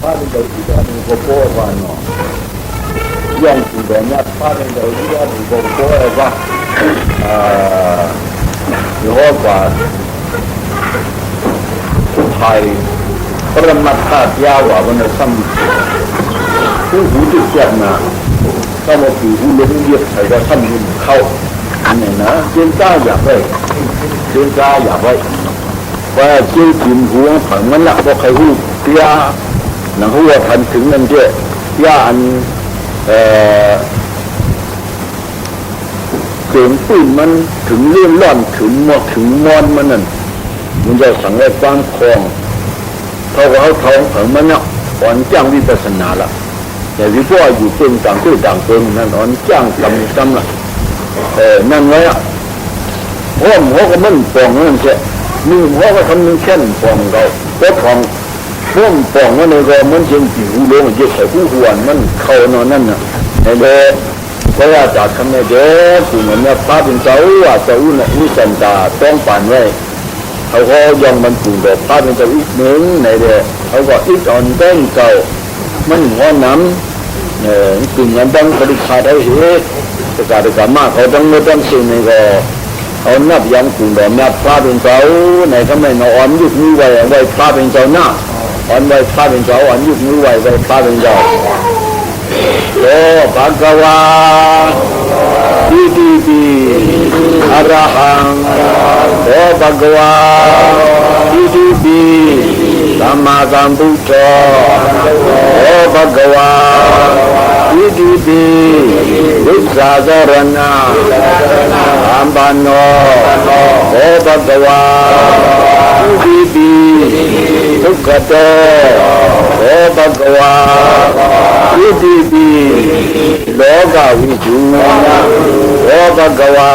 파는 거 이거 보고 너 영주도 냐 파는 거 이거 보고 봐 이거ไทย ปรมัตถ์ยาวะวันสัมผู้หูจุดเจ็บนะก็มาผีหูล้มเยียบใส่ก็ทำหุ่นเข้าเนี่ยนะเจ้าจ้าอย่าไปเจ้าจ้าอย่าไปว่าเจ้าจิมหัวผังมันหนักเพราะใครหูเตี้ยหนังหัวพันถึงนั่นเจ้าเตี้ยอันเสียงปืนมันถึงเลื่อนล่อนถึงหมดถึงมอนมันนั่นมันจะสังเกตความคลองเขาก็เขาท้องผังมันเนี่ยอ่อนจ้างวิปัสสนาละแต่วิปัสสนาอยู่เป็นต่างที่ต่างเป็นนั่นอ่อนจ้างกำละนั่นไว้อะหัวก็มันปองนั่นเช่มือหัวก็ทำมือแค่นปองเราเพราะของหัวปองนั่นเลยก็มันเชียงผิวลงเยอะใส่ผู้หวนมันเข้านอนนั่นน่ะในเด็กเพราะว่าจากคำนี้เด็กผู้เหมือนเนี่ยพระเป็นเจ้าว่าเจ้าน่ะนี่สันตาต้องผ่านไว้เขาก็ยังมันปรุงดอกพระเป็นเจ้าอีกหนึ่งในเด็กเขาก็อีกอ่อนแป้งเก่ามันหัวน้ำกึ่งกันต้องบริคาได้เหตุประกาศกรรมเขาต้องไม่ต้องสิ่งในก็เขานับยังกลุ่มแบบนับพระเป็นเจ้าในก็ไม่นอนยุคนี้ไว้พระเป็นเจ้าหน้าอ่อนไว้พระเป็นเจ้าอ่อนยุคนี้ไว้พระเป็นเจ้าโอ้ภะคะวาอิติปิอะระหังโอ้ภะคะวาอิติปิสัมมาสัมพุทโธโอ้ภะคะวาอิติปิวิสสาสรณะสัมปันโนโอ้ภะคะวาอิติปิทุกขโตโอ้ภะคะวาอิติปิโลกวิจูโอ้ภะคะวา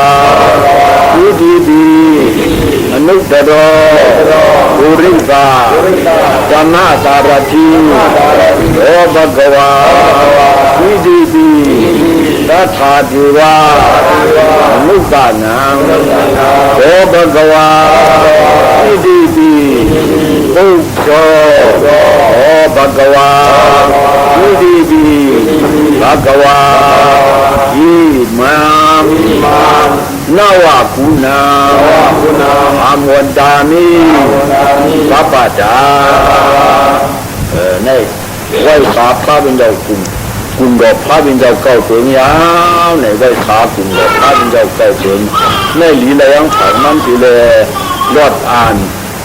อิติปิอนุตตรปุริสาสัมมาสารถิโอ้ภะคะวาอิติปิตัทธาเทวาอนุตตนังโอ้ภะคะวาอิติปิปุจโฉโอ้ภะคะวาอิติปิภะคะวาอิมังนวะคุณาอามวันตามิสัพพะจาในไหว้ขาพระเป็นเจ้ากลุ่มดอกพระเป็นเจ้าเก่าเสียงยาวในไหว้ขากลุ่มดอกพระเป็นเจ้าเก่าเสียงในหลีระยังผังนั้นทีเลยรอดอ่าน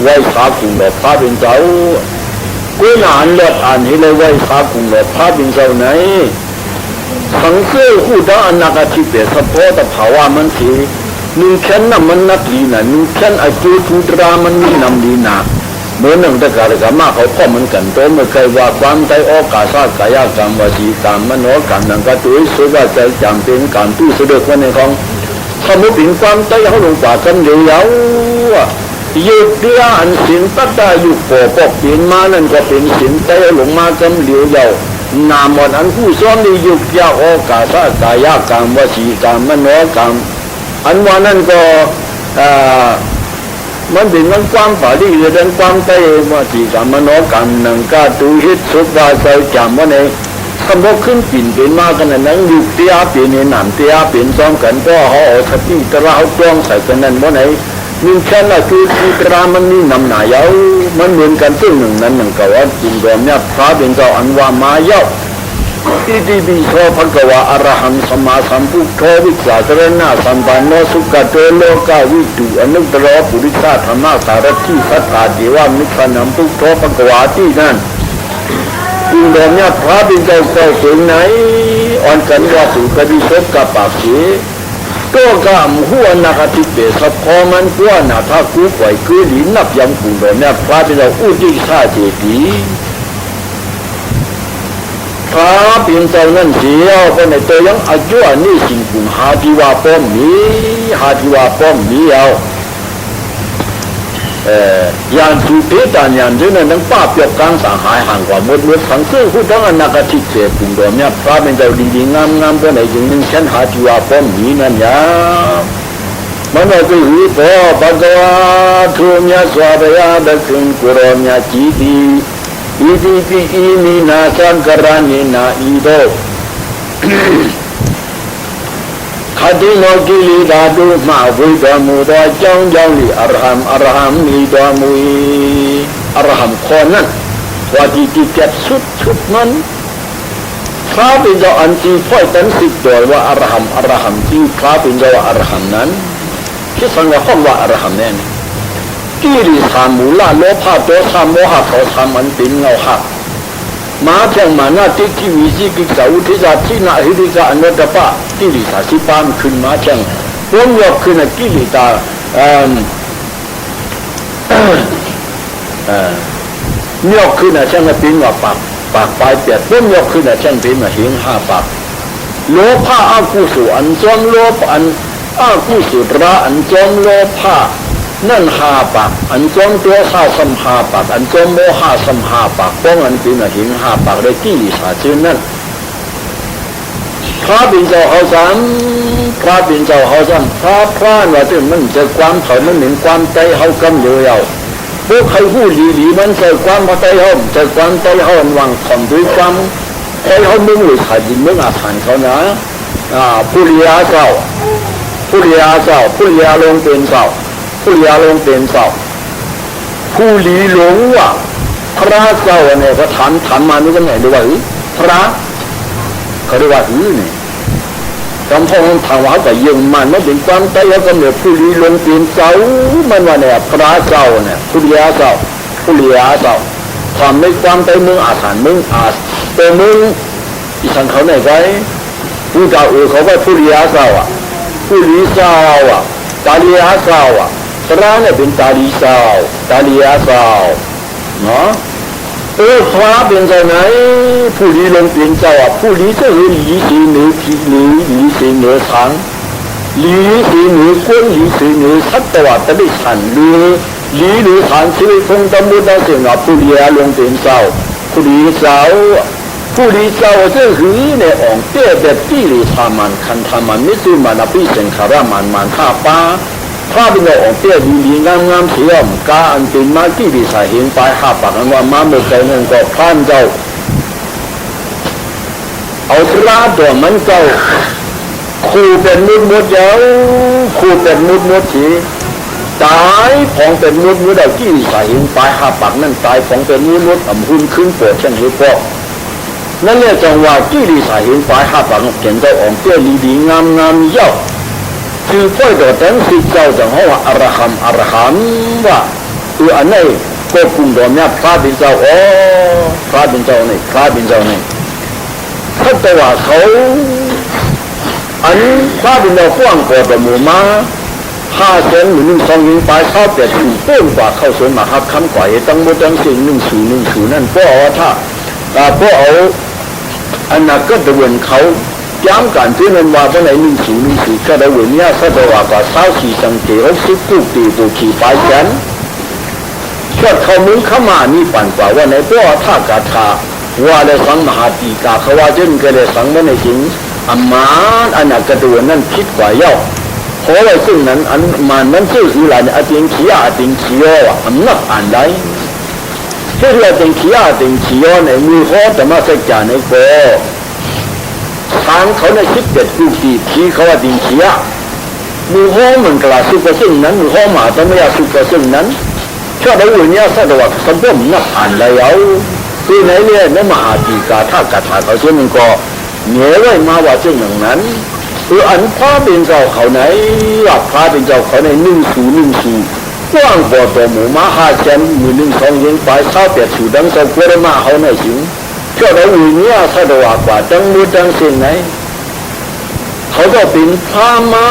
ไหว้ขากลุ่มดอกพระเป็นเจ้ากุณานรอดอ่านให้เลยไหว้ขากลุ่มดอกพระเป็นเจ้าไหนสังเกตคู่ด้านนักที่เป็นสะโพกภาวะมันทีนึ่งแค่นน่ะมันนักลีน่ะนึ่งแค่นไอ้ตัวทุตรามันมีนำลีน่ะเมื่อหนึ่งตะการกันมาเขาก็มันกันโตเมื่อใครว่าความใจโอกาสกายกรรมวจีกรรมมโนกรรมนั่นก็ตัวสุภาใจจำเป็นการตู้เสด็จวันในของสมุติความใจเขาลงป่ากันเดียวยุดเดียอันสินตัดได้ยุดปกปกินมานั่นก็เป็นสินใจหลงมากันเดียวนามวันอันผู้ซ้อมในยุคยาโอกาสกายกรรมวจีกรรมมโนกรรมอันวันนั้นก็มันเป็นมันความฝ่ายที่เรื่องความใจวจีกรรมมโนกรรมนั่งก็ดูฮิตสุภาใจจำวันในสมบูรณ์ขึ้นปิ่นเป็นมากันนั้นยุคเตียเป็นในหนามเตียเป็นซ้อมกันก็เขาเอาสติตระเขาจ้องใส่กันนั้นวันไหนมีแค่นั้นคือตระมันมีนำหนายาวมันเหมือนกันซึ่งหนึ่งนั้นหนึ่งก็ว่าจริงก็เนี่ยพระเป็นเจ้าอันว่ามายาวอิติปิโสภะคะวะอะระหังสัมมาสัมพุทโธวิสสาสรณะสัมปันโนสุขโตโลกวิทูอนุตตรปุริสธรรมสารถิสัทธาเทวามิขนัมพุทโธภะคะวะที่นั่นจริงก็เนี่ยพระเป็นเจ้าเก่าเสียงไหนอ่อนกันว่าสุขดิโสกับปากเสียตัวกามหัวนักที่เปสพอมันหัวหน้าถ้ากู้ไหวคือหลินนับยังกุ่มแบบนี้พระเป็นเราอุติชาเจดีพระเป็นเจ้านั่นเสียวคนในตัวยังอายุอันนี้สิ่งกุ่มหาที่ว่าป้อมนี้หาที่ว่าป้อมนี้เอาอย่างสุเทตานอย่างนี้นั่งป้าเปียกกลางสังหายห่างกว่าหมดสังเกตผู้ทั้งนักที่เจ็บกุ่มแบบนี้พระเป็นเจ้าดีๆงามๆคนไหนจึงนึ่งฉันหาที่ว่าป้อมนี้นั่นยามันก็คือพระภะคะวะโตเมียสวาบยาดะคุงกุโรเมียจีดี อิติปิอิมินาสังกรานินาอิโดခတိနောကိလေသာတို့မှဝိတော်မူသောအကြောင်းကြောင့်ဤအရဟံမိတော်မူ၏အရဟံခေါ်นั้นဝါဒီတိပြတ်สุดนั้นพระเป็นเจ้าอันที่พ่อยตั้งสิทธิ์โดยว่าอรหัมที่พระเป็นเจ้าอรหัมนั้นที่สังว่าห้องว่าอรหัมแน่นกิริสามูลาโลภะโทสะโมหะโทสะมันเป็นเงาหักมาเพียงมานาติกิวิจิกิสาอุทิจาทินาหิริกาอนุตตปะกิริสาสิปามขึ้นมาเพียงพ้นยกขึ้นกิริตายกขึ้นเช่นเป็นว่าปากปลายเปียกพ้นยกขึ้นเช่นเป็นว่าหิงห้าปากโลภะอากุศลอันจอมโลภอันอากุศลระอันจอมโลภะนั่นหาปากอันจอมตัวข้าสัมหาปากอันจอมโมหะสัมหาปากป้องอันเป็นหินหาปากได้กี่สาจึงนั่นพระเป็นเจ้าเขาซ้ำพระเป็นเจ้าเขาซ้ำพระว่าจึงมันจะความเถิดมันเหมือนความใจเขากำอยู่ยาวพวกใครพูดดีมันจะความพระใจเขาจะความใจเขาวางข่มด้วยความใจเขาไม่หลุดขาดยินไม่อาถรรพ์เขานะผู้เลี้ยเจ้าผู้เลี้ยลงเป็นเจ้าผู้เลี้ยลงเป็นเจ้าผู้ลี้หลงว่าพระเจ้าเนี่ยเขาถามมานี่ก็ไหนดูว่าพระเขาเรียกว่านี่คำพูดทางว่าแต่ยังมันไม่เป็นความใจแล้วก็เนี่ยผู้ลี้หลงเป็นเจ้ามันว่าเนี่ยพระเจ้าเนี่ยผู้เลี้ยเจ้าทำไม่ความใจมึงอาถรรพ์มึงตัวมึงอีสังเขาไหนไงผู้เจ้าเขาว่าผู้เลี้ยเจ้าผู้ลี้เจ้าตาลียาเจ้าพระเนี่ยเป็นตาลีเจ้าตาลียาเจ้าเนาะพระเป็นเจ้าไหนผู้ลี้ลงเป็นเจ้าผู้ลี้ก็คือลีสีเหนือผีลีสีเหนือสังลีสีเหนือก้นลีสีเหนือสัตว์ตะลิสันลีหรือสันชีวิตคงตำบุญได้เสียงผู้ลี้ลงเป็นเจ้าผู้ลี้เจ้า这คือเนี่ยองเตี้ยแบบที่ลีทามันคันทามันไม่ซื้อมันพิเศษคารามันท่าป้าถ้าเป็นเราองเตี้ยดีงามเสียมกาอันเป็นมาที่ดีสายเห็นไปหาปากกันว่ามาเมื่อไกลนั่นก็พานเจ้าเอาตราตัวมันเจ้าคู่เป็นมุดเยอะคู่เป็นมุดสีตายของเป็นมุดเอาที่ดีสายเห็นไปหาปากนั่นตายของเป็นมุดอ่ำหุ่นขึ้นปวดเช่นนี้พอนั่นเนี่ยจังว่าที่ดีสายเห็นไปหาปากเห็นเจ้าองเตี้ยดีงามเยอะคือพ่อยตัวทั้งสิเจ้าจังว่าอรหัมว่าอันนี้ก็ปุ่มตัวเนี้ยพระเป็นเจ้าพระเป็นเจ้านี่ถ้าตัวเขาอันพระเป็นเจ้าฟ้องกอดหมู่มา5 เซนหรือ1 2ยิงไปเข้าแต่ถูกต้นกว่าเข้าสวนมาครับคำกว่าตั้งหมดตั้งสิ่ง1 0นั่นก็ถ้าก็เอาอันนั้นก็ตะวันเขาย้ำการที่มันว่าเป็นไหน1 0ก็ได้เวรเนี่ยถ้าตัวว่า24 สังเกต60 ตุกตีตุขีไปกันชดเขามึงเข้ามานี่ปั่นกว่าว่าในตัวท่ากาธาว่าเลยสังมหาตีกาเขาว่าจนก็เลยสังไม่ในจริงอันมาอันนั้นกระตัวนั้นคิดกว่าเย้าเพราะว่าซึ่งนั้นอันมันซื่ออะไรเนี่ยอติงขี้อันนับอ่านได้เช่นเราติงขี้ในมือเขาแต่มาสักจานในโบทางเขาใน17 ตุกตีขี้เขาว่าติงขี้มือเขาเหมือนกระสุกกระซึ่งนั้นมือเขาหมาแต่ไม่อยากสุกกระซึ่งนั้นชอบได้วันนี้สัตว์สัมผัสนักอ่านได้เอาที่ไหนเนี่ยนั่นมหาตีกาถ้ากระถาเขาเช่นมันก็เหนียวไว้มาว่าเช่นอย่างนั้นอันพระเป็นเจ้าเขาไหนพระเป็นเจ้าเขาใน10 กว้างกว่าตัวหมูมา5 เซนมือ1 2ยิงไปเข้าแต่ถูดังเจ้ากระมาเขาในจริงชอบได้วันนี้สัตว์กว่าจังมือจังเส้นไหนเขาก็เป็นพระมา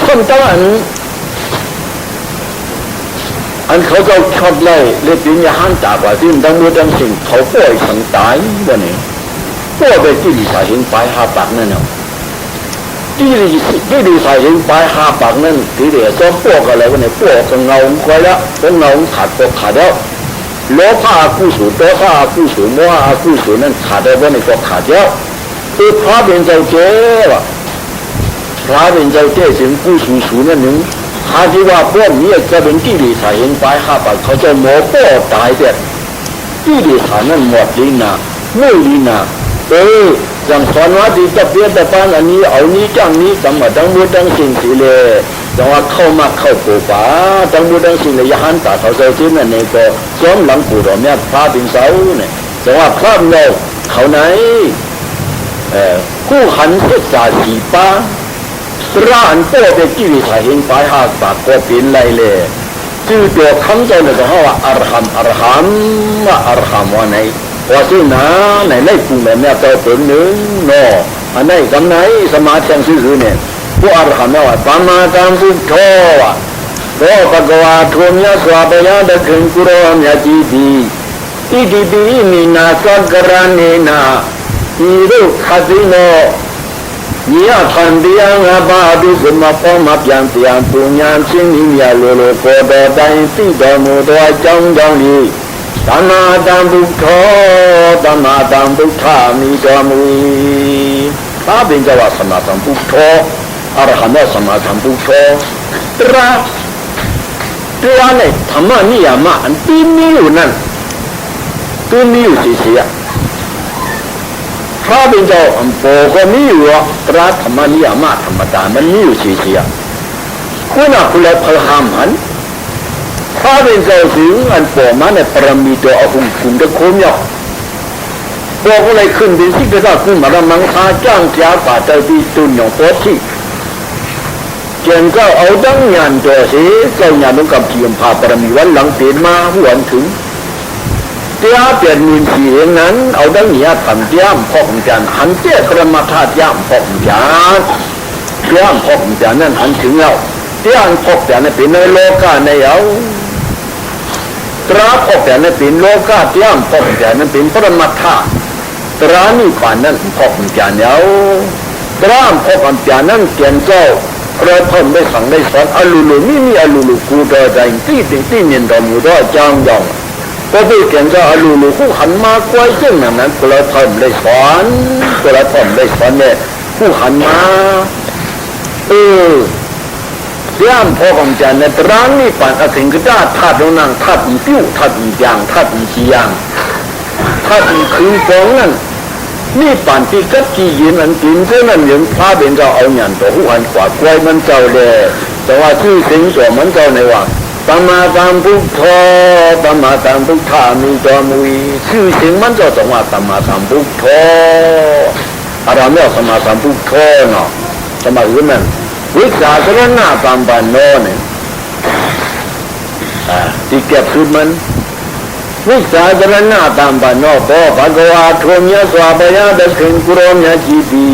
คนตั้งอันเขาก็ชอบไล่เล็บลิ้นยาหันจากว่าที่ดังมือดังสิ่งเขาป่วยสังตายวันนี้ป่วยไปที่ดีสายเห็นปลายหาปากนั่นเนาะที่ดีสายเห็นปลายหาปากนั่นที่เดี๋ยวซ้อมป่วยอะไรวันนี้ป่วยก็เงาคอยแล้วก็เงาขาดก็ขาดแล้วโลภะกุศลโทสะกุศลโมหะกุศลนั่นขาดได้วันนี้ก็ขาดแล้วคือพระเป็นเจ้าเจ้าพระเป็นเจ้าเจ้าถึงกุศลนั่นหนึ่งหาที่ว่าพวกนี้จะเป็นที่ดีสายเห็นไปหาปากเขาจะโมโป้ตายเด็ด ที่ดีฐานนั้นหมดลีนาไม่ลีนาสั่งสอนว่าที่จะเปลี่ยนแต่ปานอันนี้เอานี้จังนี้สัมมาทั้งหมดทั้งสิ่งสิเลยจังว่าเข้ามาเข้าปูป่าทั้งหมดทั้งสิ่งเลยยหันตาเขาเจ้าที่นั่นเองก็ซ้อมหลังปูดอกเนี่ยพระเป็นเสาเนี่ยจังว่าพระเราเขาไหนกู้หันศึกษาสีป้าร้านโป้เป็นกิริสาหิงปลายหากปากก็เป็นไรเลยชื่อตัวคำเจ้าเนี่ยก็ว่าอรหัมอรหัมว่าอรหัมว่าไหนว่าซึ่งนะไหนไล่ปูแบบเนี่ยเจ้าเป็นหนึ่งเนาะอันไหนกำไหนสมาธิยังซื่อเนี่ยผู้อรหันต์ว่าสัมมาสัมพุทโธว่าโลภะกวาทุนยะสวาปยะดะคึงกุโรมยะจีดีอิติปิมินาสักกรณเนนะอิรุขัสสิโนยะขันติยังอาบาดุสมะปะมะเปียนเตียนปุญญาสินิยะโลโลโกโดไดติโดโมโดจังจังลีสัมมาสัมพุทโธสัมมาสัมพุทธามิโตมุยถ้าเป็นจะว่าสัมมาสัมพุทโธอรหันต์สัมมาสัมพุทโธตระเนี่ยธรรมะนิยามะอันที่มีอยู่นั่นคือมีอยู่เสียพระเป็นเจ้าอันโปก็มีอยู่ตระธรรมะนิยามะธรรมดามันมีอยู่เสียคุณน่ะคุณเลยพลามหันพระเป็นเจ้าถึงอันโปมันในปรมีตัวเอาคุณจะคุ้มยอกบอกอะไรขึ้นเป็นสิ่งที่เราขึ้นมาเรามังคาจ้างเสียป่าเจ้าที่ตุนอย่างโพธิเจ้าก็เอาดังงานตัวเสียเจ้างานต้องกับเทียมพาปรมีวันหลังเปลี่ยนมาหวนถึงเจ้าเปลี่ยนมินสีเองนั้นเอาดังเนี้ยทำย่ำพอกจานหันเจ้ากระมาธาตุย่ำพอกจานย่ำพอกจานนั้นหันถึงเราย่ำพอกจานนั้นเป็นในโลกาในเอาตราพอกจานนั้นเป็นโลกาย่ำพอกจานนั้นเป็นปรมาธาตุตรานี่ป่านนั้นพอกจานเอาตรามพอกจานนั้นเกียนเจ้าเราทำได้สั่งได้สอนอลูลูมีอลูลูกูดอใจที่เนียนดอมูดอจางยองก็ไปเกียนเจ้าอลูลูผู้หันมากวยเจ้านั้นเราทำได้สอนเราทำได้สอนเนี่ยผู้หันมาย่ามพอกจานในตรานี่ป่านอสิงก็ได้ธาตุนางธาตุปิ้วธาตุยางธาตุชียางธาตุคือฟองนั่นนี่ป่านที่กัดจียินอันกินเท่านั้นยังพาเป็นเจ้าเอาหยันตัวผู้หันกว่ากล้วยมันเจ้าเลยแต่ว่าชื่อสิงตัวมันเจ้าในว่าสัมมาสัมพุทโธสัมมาสัมพุทธามิโตมุยชื่อสิงมันเจ้าจังว่าสัมมาสัมพุทโธอะไรไม่เอาสัมมาสัมพุทโธเนาะสมัยนั้นวิชาสรณะสัมปันโนเนี่ยที่เก็บคือมันวิชาจรณะตามปันโนโพภะคะวาโทมยะสวาปยะดะคึงกุโรมยะจีปี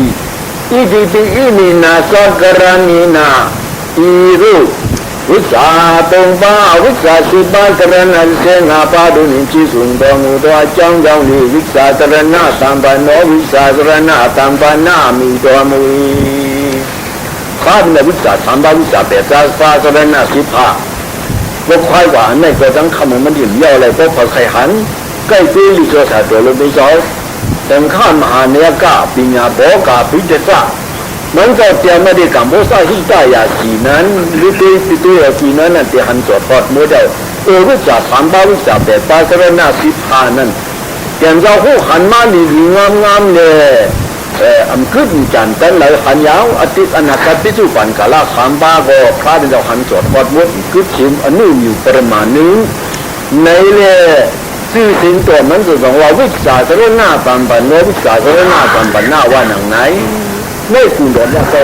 อิติปิอิมินาสักกรณีนาอิรุวิชาตงปาวิชาสิบากรณะเสงาปาดุนิจิสุนโตมุตวะจังจังลีวิชาจรณะตามปันโนวิชาจรณะตามปันนามิโตมุยข้าเป็นวิชาสามบาวิชาเปตาสาจรณะสิบหาว่าควายหวานในตัวทั้งคำมันดิ่มย่ออะไรก็พอใครหันใกล้ปีลิโกสาตัวลงไปซ้อยแต่ข้ามหาเนียกาปิญญาโบกาพิจารณามันก็เตรียมมาดีกับโมซาฮิตายาสีนั้นหรือตัวสีนั้นนั่นที่หันจอดปอดโมเดลวิชาสามบาวิชาแปดตาสรณะสิบหานั้นเตรียมจะหูหันมาดีงามเลยอันขึ้นจันทันเลยหันยาวอาทิตย์อนาคตที่สุพรรณกาลาสามบาก็พระเป็นเจ้าหันจอดปอดมดขึ้นชิมอันนู้นอยู่ประมาณนึงในเลยชื่อสิ่งตัวมันจะบอกว่าวิชาสรณะตามปันโนวิชาสรณะตามปันนาว่าหนังไหนไม่คุณโดนแม่เจ้า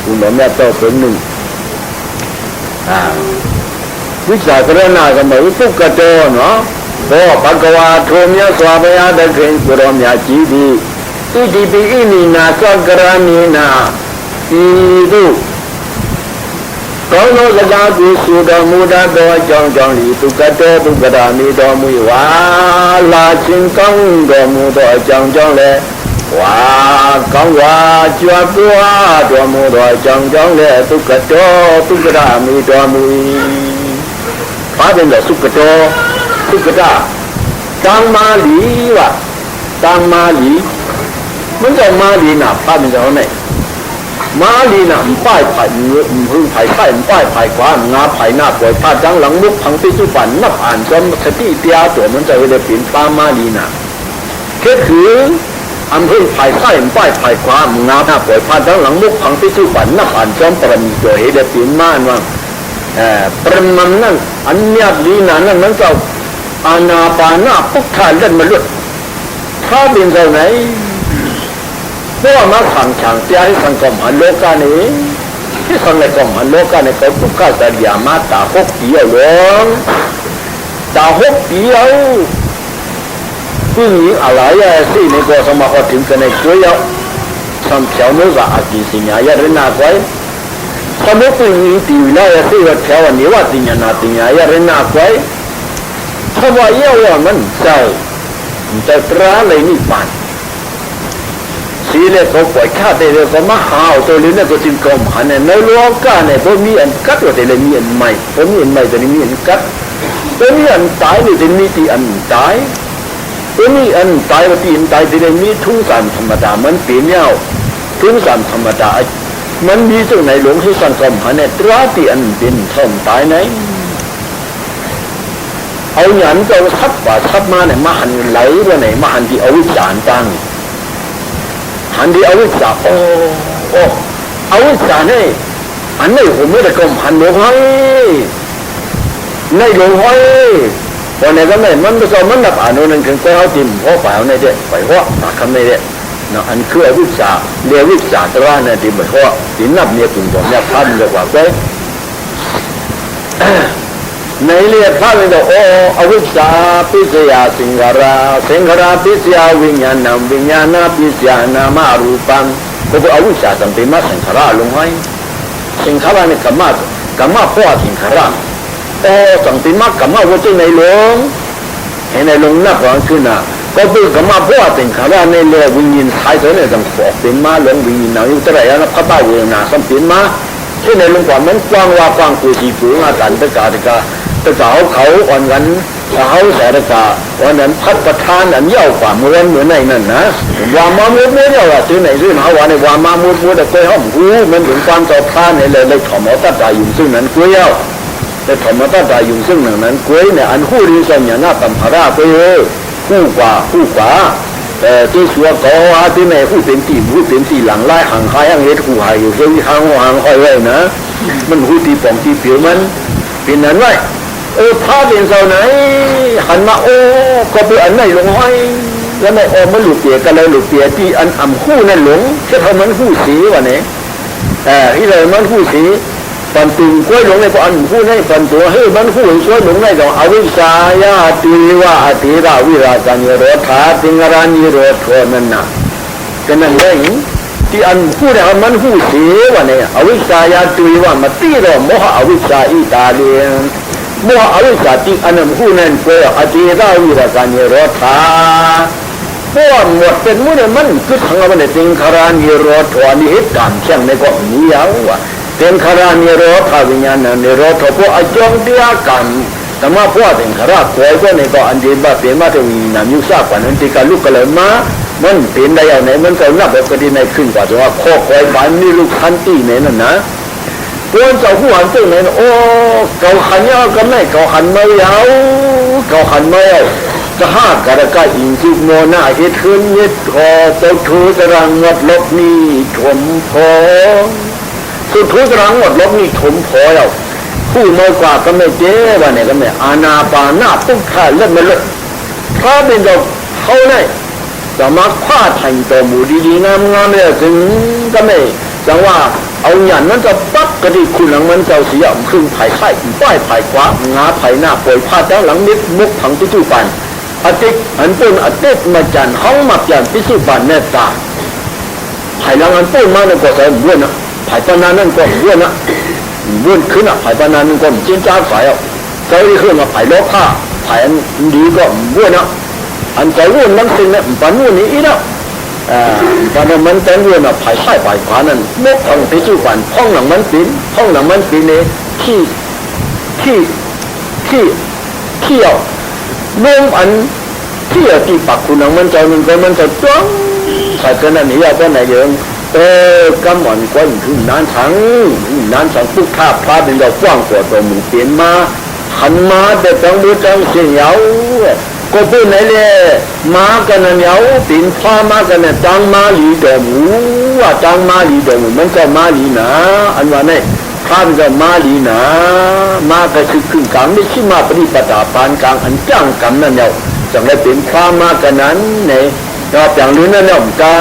คุณโดนแม่เจ้าเป็นหนึ่งวิชาสรณะก็เหมือนตุกกระโจนเนาะโอ้ภะคะวาโทมยะสวาปยะดะคึงกุโรมยะจีปีอิติปิอิมินาสักกรณีนาอิรุကောင်းသောစကားကိုဆိုတော်မူတတ်သောအကြောင်းကြောင့်ဤသူကတောသူကရာမိတော်မူဝါလာခြင်းကောင်းတော်မူသောအကြောင်းကြောင့်လည်းဝါကောင်းစွာကြွပွားတော်မူသောအကြောင်းကြောင့်လည်းသူကတောသူကရာမိတော်မူ။ဘာဖြစ်လို့သူကတောသူကရာတမ္မာလီဝတမ္မာလီมันจะมาลีน่ะพาเป็นเจ้าไหน มาลีน่ะป้ายไผ่พึ่งไผ่ไข่ป้ายไผ่ขวางาไผ่หน้าป่วยพาดจังหลังมุกพังพิจุปันนับอ่านจนสติเตียตัวมันจะเลยปิ่นปลามาลีน่ะแค่คืออันพึ่งไผ่ไข่ป้ายไผ่ขวางาหน้าป่วยพาดจังหลังมุกพังพิจุปันนับอ่านจนปรมีตัวเฮเดปิ่นม่านว่าประมันนั่นอันญาติลีน่ะนั่นมันจะอาณาปานาพุทธาเล่นมาลุดถ้าเป็นเจ้าไหนเพราะว่ามาขังฉางเสียให้สังคมหันโลกานี้ที่สังคมหันโลกานี้เขาพุทธาจะยามาตาหกเดียวหลงตาหกเดียวผู้หญิงอะไรสิในก็สมาคมถึงกันในตัวเยอะทำเช้าโน้ตอากิสิญญาเรื่องน่าไว้สมุทรนี้ตีวินัยสิว่าเช้าวันนี้ว่าติญญาณติญญาเรื่องน่าไว้เพราะว่าเยอะมันเจ้าตราเลยนี่ปันสีเล็กเขาปล่อยข้าแต่เรื่องเขามาหาตัวนี้เนี่ยก็จึงกลมหันในโลกาเนี่ยพอมีอันกัดว่าแต่ละมีอันใหม่พอมีอันใหม่แต่ละมีอันกัดพอมีอันตายเนี่ยแต่มีที่อันตายพอมีอันตายว่าที่อันตายแต่ละมีทุ่งสารธรรมดามันเปลี่ยนเย้าทุ่งสารธรรมดามันมีตรงไหนหลงให้สังคมหันเนี่ยตราที่อันเป็นท่อมตายไหนเอาหยันจะทับว่าทับมาเนี่ยมาหันไหลว่าไหนมาหันที่เอาวิจารณ์ตั้งหันที่เอาวิจารณ์เอาวิจารณ์เนี่ยอันนี้ผมไม่ได้กลมหันหลงให้ในหลงให้วันไหนก็ไม่มันไม่สมมันนับอ่านนั่นคือไปเอาจิ้มเพราะไปเอาในเด็กไปเพราะหนักคำในเด็กนะอันคือเอาวิจารณ์เรียกวิจารณ์ตราเนี่ยที่ไปเพราะที่นับเนี่ยกลุ่มผมเนี่ยพันเรียกว่าไปในเรียกพระเลยว่าอวิชชาปิสยาสิงหราสิงหราปิสยาวิญญาณวิญญาณปิสยานามารูปังก็คืออวิชชาสัมปิมาสิงหราลงให้สิงหราเนี่ยกรรมะพ่อสิงหราสัมปิมากรรมะว่าจะในหลงให้ในหลงนับร้อนขึ้นน่ะก็คือกรรมะพ่อสิงหราในเรียวิญญาณท้ายตัวเนี่ยต้องฟอกเป็นมาหลงวิญญาณอยู่แต่ไหนนะพระป้าเวนาสัมปิมาที่ในหลงกว่ามันกว้างว่ากว้างกุศิกุอาการตะกาแต่เขาอ่อนกันเขาแสดกาวันนั้นพัดประทานอันเย่าฝ่ามือเหมือนในนั่นนะว่ามามุดเย่าว่าซื้อไหนซื้อหาว่าในว่ามามุดแต่เคยห้องกูมันถึงความต่อพานในเลยถอมเอาตัดตาอยู่ซึ่งนั้นกุ้ยเย่าแต่ถอมเอาตัดตาอยู่ซึ่งนั้นกุ้ยเนี่ยอันคู่ดีส่วนอย่างน่าตัมพารากุ้ยคู่กว่าแต่ที่สัวก็ว่าที่ไหนคู่เป็นตีหลังไล่ห่างหายห่างเฮ็ดคู่หายอยู่ซึ่งห่างคอยไว้นะมันคู่ตีป่องตีเปียวมันเป็นนั้นไว้พระเป็นเจ้าไหนหันมาก็เป็นอันไหนหลงห้อยแล้วไม่มันหลุดเปียกันเลยหลุดเปียที่อันอ่ำคู่นั่นหลงแค่ทำมันคู่สีวะเนี่ยที่เลยมันคู่สีปันตุงกล้วยหลงในพออันคู่ให้ปันตัวให้มันคู่สวยหลงในกับอวิชายาติว่าอติราวิราสัญญโรธาติงรานิโรธนั่นน่ะก็นั่นเองที่อันคู่เนี่ยมันคู่สีวะเนี่ยอวิชายาติว่ามาตีเราโมหะอวิชาอิตาเลียนโมหะอวิชชาติอันนั้นผู้นั้นก็อธิราวิราการนิโรธาเพราะหมดเป็นมุ่งมันคือทั้งวันในติงคารานิโรธานิเหตุการณ์เช่นในก็มีเอาว่าติงคารานิโรธาวิญญาณนิโรธาเพราะอาจงเดียกันแต่มาเพราะติงคาราคอยก็ในก็อันเดียบเปลี่ยนมาถึงนามิวซาปันนั้นที่การลุกกระเลยมามันเปลี่ยนได้อย่างไหนมันก็นับแบบกระดิ่งในขึ้นกว่าจะว่าข้อคอยบ้านนี่ลูกทันตีในนั่นนะตัวเจ้าผู้หันตึ้งเนี่ยเก่าขันยาวกันไหมเก่าขันไม่ยาวเก่าขันไม่จะห้ากระกายอินทรีโมนาเหตุขึ้นยึดคอเจ้าทูตรังหมดลบนี่ถมพอสุดทูตรังหมดลบนี่ถมพอแล้วผู้น้อยกว่าก็ไม่เจ๊ว่าเนี่ยก็ไม่อาณาปานาปุ๊บขาดเลิศไม่เลิศถ้าเป็นเราเขาเนี่ยจะมาคว้าแทงตัวหมูดีๆงามๆเลยถึงก็ไม่จังว่าเอาหยันมันจะปั๊บกระดิคุณหลังมันจะเสียครึ่งไผ่ไข่ป้ายไผ่ขวางาไผ่หน้าป่วยพาดแล้วหลังนิดมุกผังพิจุปันอาทิตย์อันต้นอาทิตย์มาจันห้องมาจันพิจุปันเนตตาไผ่หลังอันต้นมาเนี่ยก็ใส่บ้วนนะไผ่ปนานั่นก็บ้วนนะบ้วนขึ้นอ่ะไผ่ปนานั่นก็จิ้นจ้าสายอ่ะเจ้าที่ขึ้นมาไผ่ล้อผ้าไผ่อันดีก็บ้วนนะอันใจบ้วนนั่งสิ่งเนี่ยปันบ้วนนี้อีนะตอนนั้นมันแต่งเรื่องภายใต้ภายขวานั้นนกของพิจุปันห้องหลังมันปีนเนี่ยที่ยวนุ่มอันที่ที่ปักคุณหลังมันใจมันก็มันจะจ้องใส่กันนั่นนี่เอาไปไหนเยอะ กำอ่อนก้นถึงนานสังพุทธาพระเป็นเรากว้างกว่าตัวมึงเปลี่ยนมาหันมาแต่จังดูจังเสียงเหยาก็พูดไหนเลยมากันนั่นเหยาปีนฟ้ามากันนั่นจังมาหลีดมูว่าจังมาหลีดมูมันจะมาหลีนะอันว่าเนี่ยข้ามจะมาหลีนะมาก็คือขึ้นกลางไม่ใช่มาปฏิปทาปานกลางอันจ้างกรรมนั่นเหยาจังได้ปีนฟ้ามากันนั้นเนี่ยเราอย่างนี้นั่นเนี่ยผมก็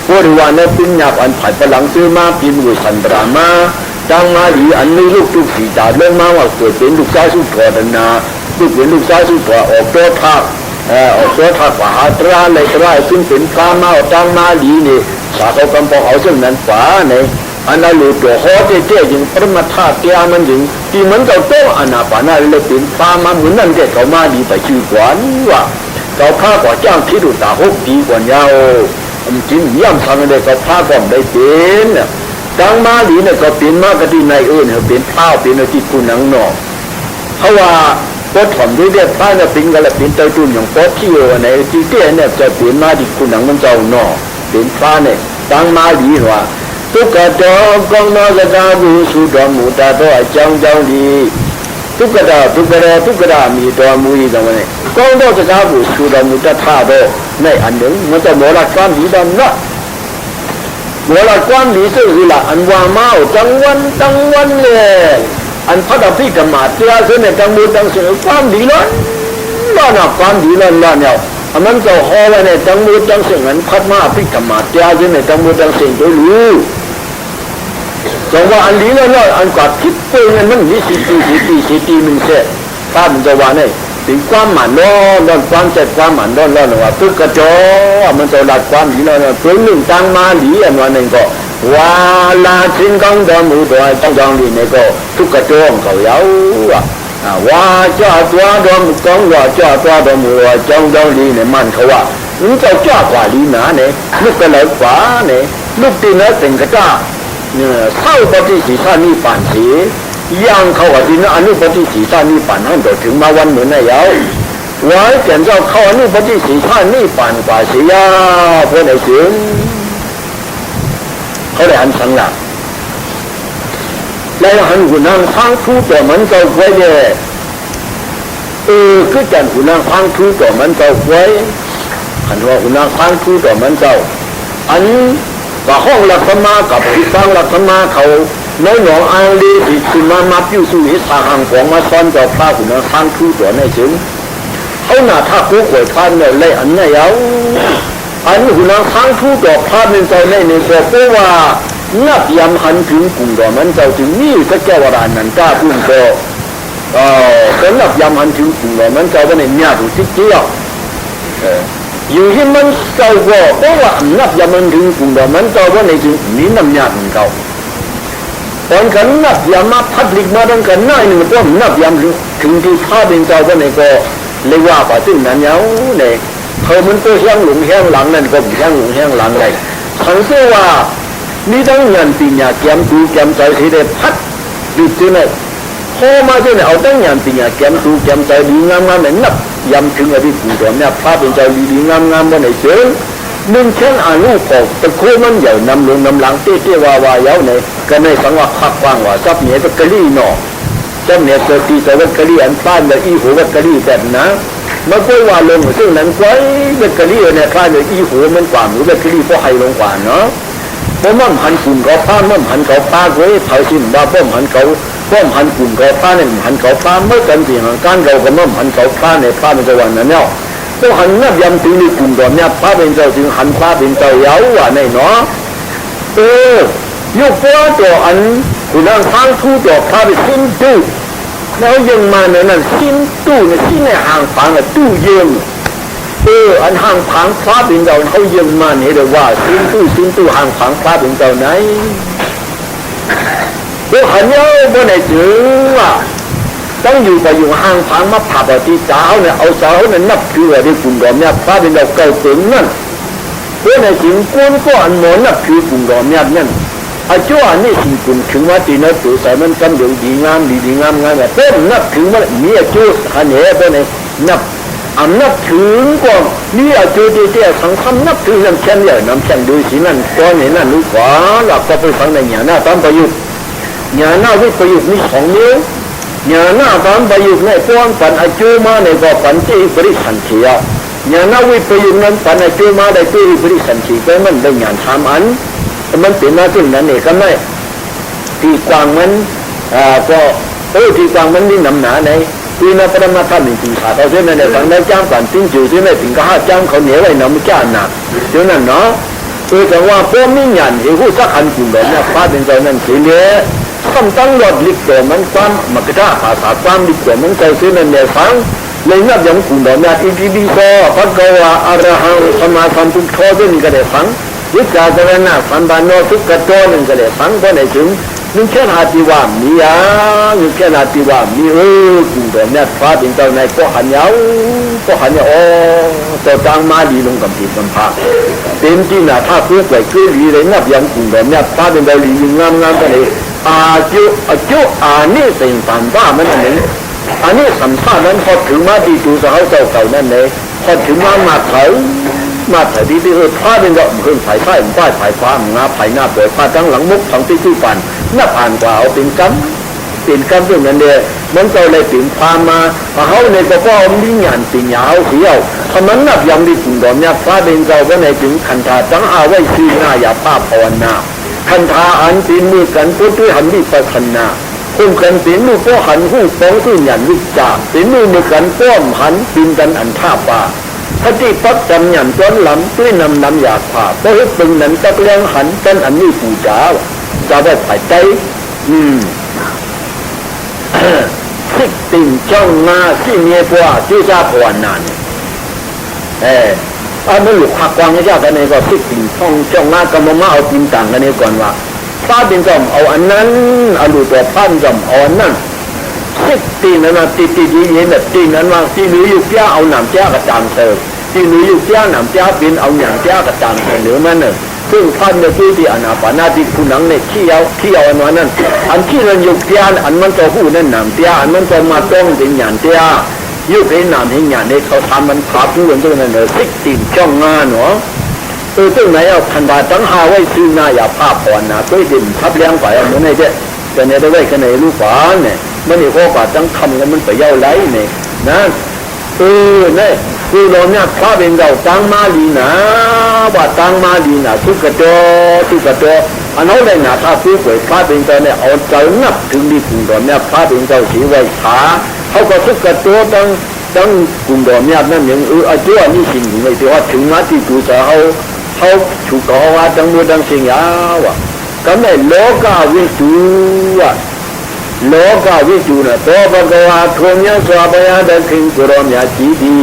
บริวารเนี่ยเป็นหยาบอันผัดพลังซื้อมาปีนบุษันตรามาจังมาหลีอันนี้ลูกทุกสีจ่าเรื่องมาว่าเกิดเป็นลูกชายสุดพอดนาลูกเป็นลูกชายสุดพอออกตัวทักออกตัวทักว่าหาตราเลยตราซึ่งเป็นฟ้ามาจังมาหลีนี่สาเขากำปองเอาซึ่งนั้นฟ้าเนี่ยอันนั้นลูกตัวเขาเจ๊ยิงปรมาธาเตียมันยิงที่มันก็โตอันนั้นป่านั้นเลยเป็นฟ้ามาเหมือนนั่นเด็กเขามาดีไปชื่อกวนว่าเขาพากว่าจ้างที่ดูตาหกดีกว่าเงาจริงย่ำทำอะไรเขาพาก่อนได้เป็นจังมาหลีเนี่ยก็เป็นมากกที่ในเขาเป็นข้าวเป็นที่คุณนังนอกเพราะว่าก็ถ่อมด้วยเด็ดพ้าเนี่ยเป็นกันละเป็นเต้าตุ่นอย่างโป๊ะที่อยู่ในที่เตี้ยเนี่ยจะเป็นมาที่คุณนังมันเจ้านอกเป็นฟ้าเนี่ยจังมาหลีว่าทุกกระดอกองนอกระดาบูสุดอมูตาตัวจังดีทุกกระดามีตัวมูอีตรงนี้กองนอกระดาบูสุดอมูตาท่าโดในอันหนึ่งมันจะโมละความดีดำนะโมละความดีซึ่งคือละอันว่าเมาจังวันเลยอันพัดพิกรรมาเจ้าเสนจังมูจังเสือความดีล้นความดีล้นเนี่ยอันนั้นจะห่อไว้ในจังมูจังเสืออันพัดมาพิกรรมาเจ้าเสนจังมูจังเสือด้วยรู้จังว่าอันดีล้นอันกว่าคิดเองมันมีสิตีมันเสียถ้ามันจะว่าเนี่ยถึงความหมันร้อนความใจความหมันร้อนว่าทุกกระจอมันจะหลักความดีร้อนตัวหนึ่งตั้งมาดีอันวันหนึ่งก็ว่าลาชิงกังดอมูตัวจังดีเนี่ยก็ทุกกระจองเขาเย้าว่าจ้าตัวดอมกังว่าจ้าตัวดอมูว่าจังดีเนี่ยมันเขาว่านี่เจ้าจ้ากว่าดีนะเนี่ยลูกกระเลยกว่าเนี่ยลูกตีนั้นเป็นกระจ้าเนี่ยเศร้าปฏิสิทานี่ฝันสีย่างเขาว่าที่นั่นอนุปฏิสีท่านนี่ปั่นให้เราถึงมาวันเหมือนนายเอาไว้แต่เจ้าเขาอนุปฏิสีท่านนี่ปั่นกว่าเสียเพื่อนไอ้เสียงเขาได้หันสังหลักแล้วหันหุ่นนางฟังทูต่อมันเจ้าไว้เนี่ยคือจันหุ่นนางฟังทูต่อมันเจ้าไว้หันว่าหุ่นนางฟังทูต่อมันเจ้าอันว่าห้องหลักธรรมะกับที่ฟังหลักธรรมะเขาน้อยหนองอังลีที่คุณมาพิวสู่อิสระห่างของมาซ้อนเจ้าพระหุ่นนางฟังทูตัวในจึงเขาหน้าถ้ากู้ข่อยพันเนี่ยเลยอันนี้เอาอันหุ่นนางฟังทูตัวพระเป็นเจ้าในก็เพราะว่านับยำหันถึงกลุ่มตัวมันเจ้าถึงนี่ก็แก้วรานันก้าพุ่งก็นับยำหันถึงกลุ่มตัวมันเจ้าเป็นเนี่ยถูกที่เกี่ยวอยู่ที่มันเจ้าก็เพราะว่านับยำหันถึงกลุ่มตัวมันเจ้าว่าในจึงนี่น้ำยาของเขาตอนกันนับยำมาพัดลิกมาตอนกันนั่นนี่มันก็นับยำถึงที่ข้าเป็นเจ้าว่าในก็เลยว่าป่าซึ่งนั้นเนาเนี่ยเขามันก็แห้งหลงแห้งหลังนั่นก็แห้งหลงแห้งหลังเลยเขาเชื่อว่านี่ต้องเงินปีนี้แกมดูแกมใจที่ได้พัดดูที่ไหนพอมาที่ไหนเอาตั้งเงินปีนี้แกมดูแกมใจดีงามๆเนี่ยนับยำถึงอดีตกลุ่มตัวเนี่ยพระเป็นใจดีงามๆว่าในเชิงนึ่งเช่นอาลูกของตะโคมันใหญ่นำลงนำหลังเตี้ยๆวาวๆเย้าเนี่ยก็ในสังวาคักฟังว่าซับเนี่ยก็กะลี่เนาะซับเนี่ยเกิดที่แต่ว่ากะลี่อันพลาดเลยอีหัวว่ากะลี่แบบนะมันก็ว่าลงซึ่งนั้นไว้ว่ากะลี่เนี่ยพลาดเลยอีหัวมันกว่าหรือว่ากะลี่เพราะให้ลงกว่าเนาะเพราะมั่มหันกลุ่มเขาพลาดมั่มหันเขาพลาดไว้เผาสิ้นว่าป้อมหันกลุ่มเขาพลาดเนี่ยหันเขาพลาดเมื่อกันเพียงการเราก็มั่มหันเขาพลาดเนี่ยพลาดในจังหวะนั้นเนาะก็หันนับยำถึงในกลุ่มตัวเนี่ยพระเป็นเจ้าถึงหันพระเป็นเจ้าเย้าว่าในเนาะยกตัวตัวอันคุณนั่งฟังทูตัวพระเป็นสิ้นตู้แล้วยังมาเนี่ยนั่นสิ้นตู้เนี่ยสิ้นในห่างฟังตู้เยี่ยมอันห่างพังพระเป็นเจ้าเขายังมาเนี่ยเดี๋ยวว่าสิ้นตู้ห่างพังพระเป็นเจ้าไหนก็หันเย้าบ่ไหนถึงว่าต้องอยู่ไปอยู่ห่างพังมาผ่าปฏิสาวเนี่ยเอาสาวเนี่ยนับถือในกลุ่มดอมเนี่ยพระเป็นเราเก่าถึงนั่นเพราะในสิ่งก้นก็อันหมอนับถือกลุ่มดอมเนี่ยนั่นอาจารย์นี่สิ่งกลุ่มถึงว่าตีนับถือใส่มันกำเดียวดีงามแบบเพิ่มนับถือมันมีอาจารย์ขันเหเพราะในนับ นับถือก็นี่อาจูดีเดียสังคมนับถือน้ำเช่นเนี่ยน้ำเช่นดูสินั่นก้อนนี่นั่นรู้กว่าหลับก็ไปฟังในหยาหน้าตามประยุกต์หยาหน้าวิประยุกต์นี่สองนิ้วหยาหน้าตามประยุกต์ในป้อนปันอาจูมาในก็ปันที่บริสันเทียหยาหน้าวิประยุกต์นั้นปันอาจูมาได้ที่บริสันเทียก็มันได้หยาทำอันมันเป็นหน้าที่นั้นเองก็ไม่ที่กวางมันก็ที่กวางมันนี่น้ำหนาในที่นั่นประมาทำหนึ่งปีขาดเอาเช่นนั้นในฝั่งได้จ้างก่อนติ้งจู่ที่นั่นถึงก็ห้าจ้างเขาเหนียวไว้น้ำจ้าหนักเช่นนั้นเนาะแต่ว่าพวกนี้หยันที่ผู้สักขันกลุ่มแบบนี้ฟ้าเป็นใจนั้นทีเนี้ยต้องตั้งหลอดลิกตัวมันความมักกะภาษาความลิกตัวมันใจเช่นนั้นในฝั่งเลยนับยังกลุ่มแบบนี้ที่ดีๆก็พักก็ว่าอรหังสมาสัมพุทโธด้วยนี่ก็ได้ฟังวิจารณ์นะสัมปันโนทุกขโตนึงก็ได้ฟังก็ได้ถึงนึกแค่นาทีว่ามีนึกแค่นาทีว่ามีกูแบบนี้ฟ้าเป็นเจ้าในก็หันยาวตัวจางมาดีลงกับผิดสัมภาเต็มที่นะถ้าเพื่อไหวคือดีเลยนับยังกูแบบนี้ฟ้าเป็นเจ้าดีงามก็เลยจุนี่สิ่งผ่านว่ามันนั่นเองอันนี้สัมภาษณ์นั้นพอถึงมาดีดูสาวเก่านั่นเลยพอถึงมาเถอะดีฟ้าเป็นเจ้าเพิ่งไผ่ไฟป้ายไผ่ฟ้างาไผ่หน้าเปิดฟ้าทั้งหลังมุกทั้งที่ปันน่าผ่านกว่าเอาเป็นกัมเรื่องนั้นเดียมันจะเลยถึงความมาเขาในก็เพราะมีงานสิ่งยาวเสียวเพราะนั้นนับยังดีถึงดอกเนี่ยฟ้าเป็นเจ้าก็ในถึงคันธาจังเอาไว้ซีหน้าอย่าภาพภาวนาคันธาอันเป็นมือกันพุทธิหันวิปัสสนาคุ้มกันเป็นมือก็หันหูฟ้องที่หยันวิจารเป็นมือกันป้อมหันปินกันอันท่าป่าถ้าที่พักจำหยันจนหลำด้วยนำอยากผ่าเพราะตึงนั้นตะเลียงหันกันอันนี้ปูจ้าจะได้ถ่ายใจสิกติ่งจ้องหน้าที่เมียปัวที่จะปวนนานไม่หลุดหักกวางไม่ใช่กันนี่ก็สิกติ่งจ้องหน้าก็มาเอาจินต่างกันนี่ก่อนว่าฟ้าเป็นจอมเอาอันนั้นเอาดูตัวฟ้าจอมเอาอันนั้นสิกติ่งนั้นมาตีเย็นแบบตีนั้นว่าที่หนูอยู่เจ้าเอาหนามเจ้ากระจางเติมที่หนูอยู่เจ้าหนามเจ้าเป็นเอาหนามเจ้ากระจางเติมหรือมันซึ่งท่านจะที่อนาปานาที่คุณหนังเนี่ยที่เอาอันนั้นอันที่เราอยู่เตี้ยอันมันจะหูนั่นหนามเตี้ยอันมันจะมาต้องเป็นหยานเตี้ยยุคไอ้หนามให้หยานเนี่ยเขาทำมันขาดผู้คนตัวนั้นเลยสิกติ่งจ้องงานเนาะซึ่งไหนเอาคันดาตั้งหาไว้ซื้อหน้าอย่าภาพผ่อนนะด้วยดินทับเลี้ยงไปเอาเหมือนไอ้เจ้แต่เนี่ยได้ไว้กันในลูกฝาเนี่ยมันนี่ข้อป่าตั้งคำกันมันไปเย้าไรเนี่ยนะเนี่ยคือเราเนี่ยพระเป็นเราตั้งมาลีนะว่าตั้งมาลีนะทุกกระโจอันนั้นเลยนะถ้าผู้ป่วยพระเป็นเราเนี่ยเอาใจนับถึงดีกลุ่มเราเนี่ยพระเป็นเราสีไว้ขาเขาก็ทุกกระโจตั้งกลุ่มเราเนี่ยนั่นอย่างอาจารย์นี่สิ่งที่ไม่ที่ว่าถึงมาที่ตัวเขาถูกเขาว่าตั้งมือตั้งสิ่งยาวอ่ะก็ไม่โลกาวิจูอ่ะโลกาวิจูนะตัวพระกวาทวมยาสวาปยาเดคิงกุรมยาจีดี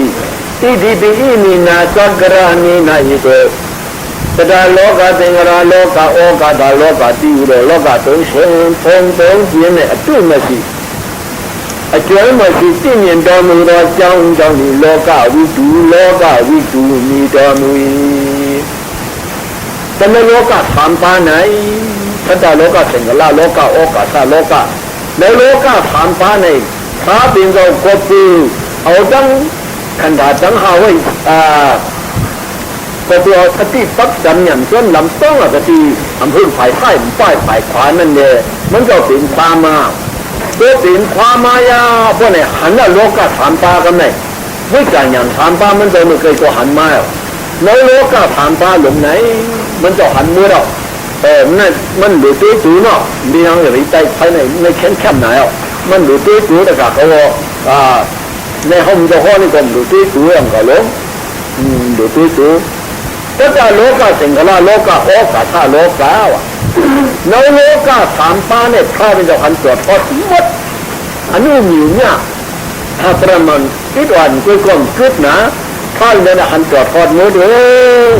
ปีมีนาสักรานีนาอิโตตถาโลกาเตงราโลกาโอกาตาโลกาติอุโรโลกาตุเชนพงเจียนอตุมสีอจวยมสีติเนียนดอมุราจังนี่โลกาวิจูมีดอมุแต่ในโลกาสามปาไหนตถาโลกาเตงราโลกาโอกาตาโลกาในโลกาสามปาไหนพระเป็นเราก็ปูเอาจังคันดาจังหาไว้ก็ตัวคติปักจำอย่างส่วนลำต้องคติอำเภอฝ่ายซ้ายฝ่ายขวานั่นเนี่ยมันก็เป็นความมาตัวเป็นความมายาพวกเนี่ยหันแล้วโลกาสามปากันไหนไม่การอย่างสามปามันจะไม่เคยก็หันมาแล้วโลกาสามปาหลงไหนมันจะหันมือเรามันหลุดตัวเนาะมีทางอย่างไรใจภายในแค่ไหนมันหลุดตัวแต่ก็เขาในห้องจะห้องนี่ก็ดูตัวอย่างก็ล้มดูตัวแต่ถ้าโลกาสิงห์ละโลกาโอกาถ้าโลกาว่ะในโลกาสามปาเนี่ยพระเป็นเจ้าขันตรวจทอดหมดอันนี้มีเนี่ยถ้าประมาณคิดวันก็กลมคิดนะท่านเนี่ยขันตรวจทอดหมด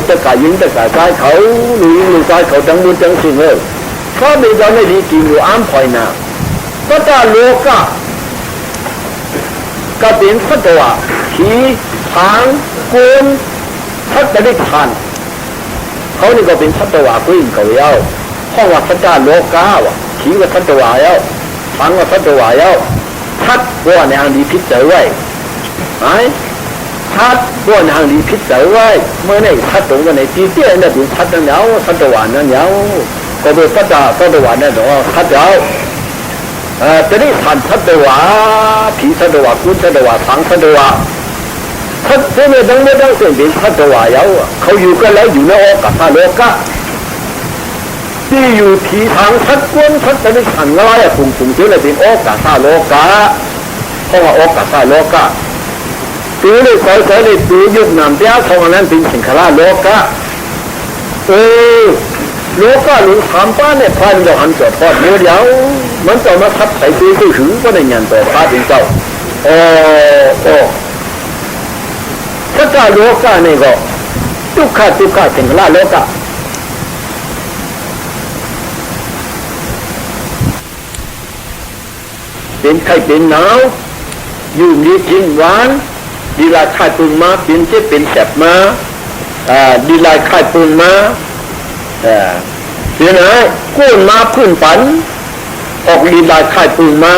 จะกายยิงจะกายใจเขาหรือใจเขาจังมุนจังสิ่งเลยพระเป็นเจ้าไม่ดีจริงอยู่อ้ามพอยนะแต่ถ้าโลกาก็เป็นสัตว์ขีทางกุนทัศนิทานเขานี่ก็เป็นสัตว์กุนเขาเย้าห้องว่าสัตว์โลกาวะขีว่าสัตว์เย้าทางว่าสัตว์เย้าทัดว่าในอันดีพิจารไว้ไอ้ ชัดบนทางดีพิษแต่ไว้เมื่อไหร่ชัดตรงกันไหนตีเตี้ยเนี่ยเป็นชัดนั่นเหนียวชัดตะวันนั่นเหนียวก็เป็นชัดตะวันนั่นหรอชัดเหนียวจะได้ทันชัดตะวันผีชัดตะวันกุ้งชัดตะวันสังชัดตะวันชัดเส้นดังไม่ดังเส้นเป็นชัดตะวันเหนียวเขาอยู่กันแล้วอยู่ในโอกาสโลกะที่อยู่ผีทางชัดกุ้งชัดจะได้ทันง่ายปุ่งที่เลยเป็นโอกาสโลกะเพราะว่าโอกาสโลกะตีเลยใส่เลยตียุบน้ำเดียวของนั้นเป็นสินค้าโลกะโลกะหรือถามป้าเนี่ยพานเราหันจอดพอดเดียวมันจะมาทับใส่ตีที่หือก็ในงานต่อพาเป็นเจ้าถ้าการโลกะนี่ก็ทุกข์สินค้าโลกะเป็นไข้เป็นหนาวอยู่มีกินหวานดีลายไข่ปรุงมาเป็นเจ็บเป็นแสบมาดีลายไข่ปรุงมาเป็นไงก้นมาพื้นฝันออกดีลายไข่ปรุงมา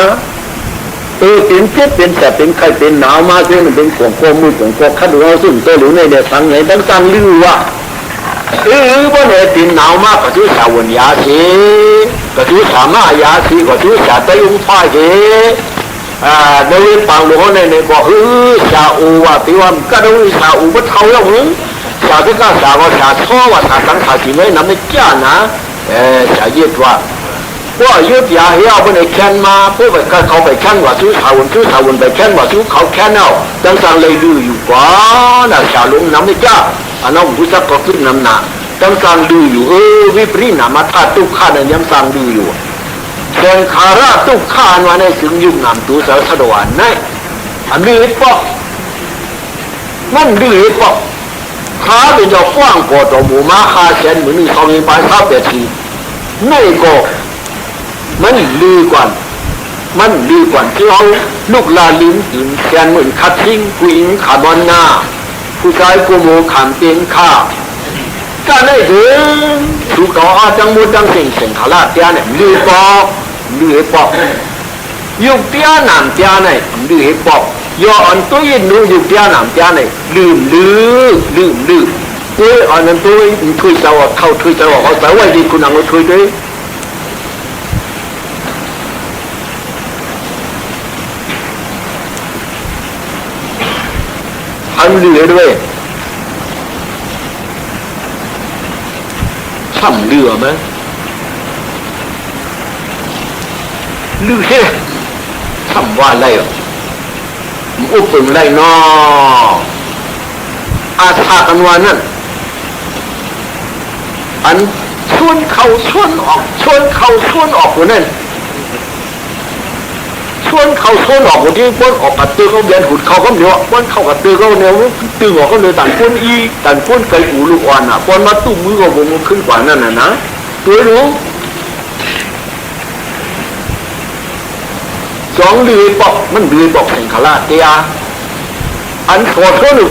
เป็นเจ็บเป็นแสบเป็นไข่เป็นหนาวมาเรื่องมันเป็นของโคมือของโคขัดหัวสุ่มตัวหรือในเดือดสังไหนตั้งสังลือว่าว่าเนี่ยเป็นหนาวมากก็ชื่อสาวนยาสีก็ชื่อสามายาสีก็ชื่อสาตยุงฟ้าเกในเรื่องปังหลวงในบอกชาอูว่าที่ว่าก็ดูชาอูก็เท่าแล้วมึงชาที่ก็ชาก็ชาชอบว่าชาตั้งชาที่ไม่นำในจ้านะชาเย็ดว่ายุดยาเหี้ยวไปในแคนมาพวกเขาไปแคนว่าซื้อสาวนไปแคนว่าซื้อเขาแคนเอาตั้งสังเลยดูอยู่กว่าน่ะชาลุงนำในจ้าอันนั้นผู้สักก็ขึ้นนำหนาตั้งสังดูอยู่วิปริณามาธาตุข้าเนี่ยยังสังดูอยู่เส้นขาราตุกข้านวันในถึงยุ่งนำตัวสารวันนั่นอันนี้ปะมันดีปะขาเป็นเจ้ากว้างกว่าตัวหมูม้าขาเส้นเหมือนมีเขามีปลายเท้าเปียทีนี่ก็มันดีกว่าที่เราลูกลาลิ้นกินแกนเหมือนคัดทิ้งผู้หญิงขาบอนหน้าผู้ชายกูโมขามเตียงข้าก็ได้ถึงสุกอาจังมุจังเสียงขาลาเตียเนี่ยลือปอกยุคเตียนามเตียเนี่ยลือปอกย้อนตัวยินดูยุคเตียนามเตียเนี่ยลืมอันนั้นตัวช่วยเจ้าเขาช่วยเจ้าเขาแต่ว่าดีคุณนังก็ช่วยด้วยอันลือด้วยช่ำเรือไหมลือเฮ้ช่ำว่าอะไรอ่ะอุปึงไรนออาชากันวันนั้นอันชวนเขาชวนออกคนนั้นชวนเขาชวนออกคนที่ป้นออกกัดตื้อเขาเบียนหุดเขาเดียวป้นเข้ากัดตื้อเขาเนี่ยตื้อออกเขาเลยต่างป้นไก่หูลูกอ่อนอ่ะป้นมาตุ้มมือกับผมขึ้นกว่านั่นนะตัวรู้สองลือปอกมันลือปอกเสียงขาลาเตียอันขอโทษหนู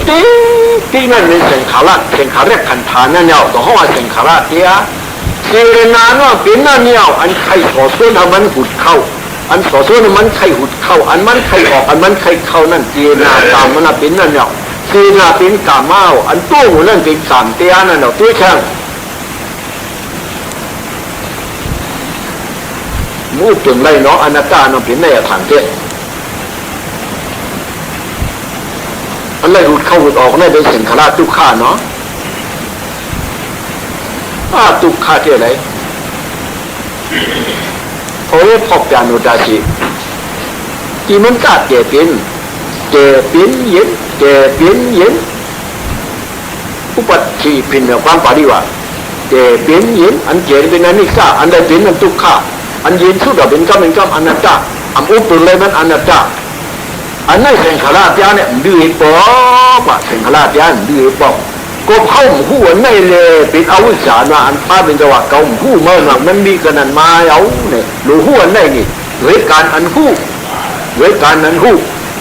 ที่นั่นเป็นเสียงขาลาเสียงขาแรกขันฐานนั่นเนี่ยต่อเข้ามาเสียงขาลาเตียเสียนานว่าเป็นนั่นเนี่ยอันใครขอโทษทำมันหุดเข้าอันขอโทษมันใครหุดเข้าอันมันใครออกอันมันใครเข้านั่นเจนาตามมันเป็นนั่นเนี่ยเจนาเป็นกาเมาอันตู้นั่นเป็นสามเตียนั่นเนี่ยตัวช่างมูดถึงไรเนาะอนาคาเนาะเป็นในทางเจ้อันไรหุดเข้าหุดออกนั่นเป็นสินค้าตุกข้าเนาะตุกข้าเท่าไรโอ้ยพบยานุดาจิที่มันกัดเจเป็นเย็นอุปัชชีพินเนี่ยความปาริวะเจเป็นเย็นอันเจเป็นอันนี้ข้าอันใดเป็นอันตุกข้าอันเย็นสุดเราเป็นกำอนัตตาอันอุปเลยมันอนัตตาอันนั้นเสียงขลาดยาเนี่ยดื้อปอกว่าเสียงขลาดยาดื้อปอกก็เข้าหูอันไม่เลยเป็นอาวุธสารว่าอันพาเป็นจังหวะเก่าหูเมื่อหลังมันมีขนาดมาเอาเนี่ยหรือหูอันไหนนี่เวการอันหู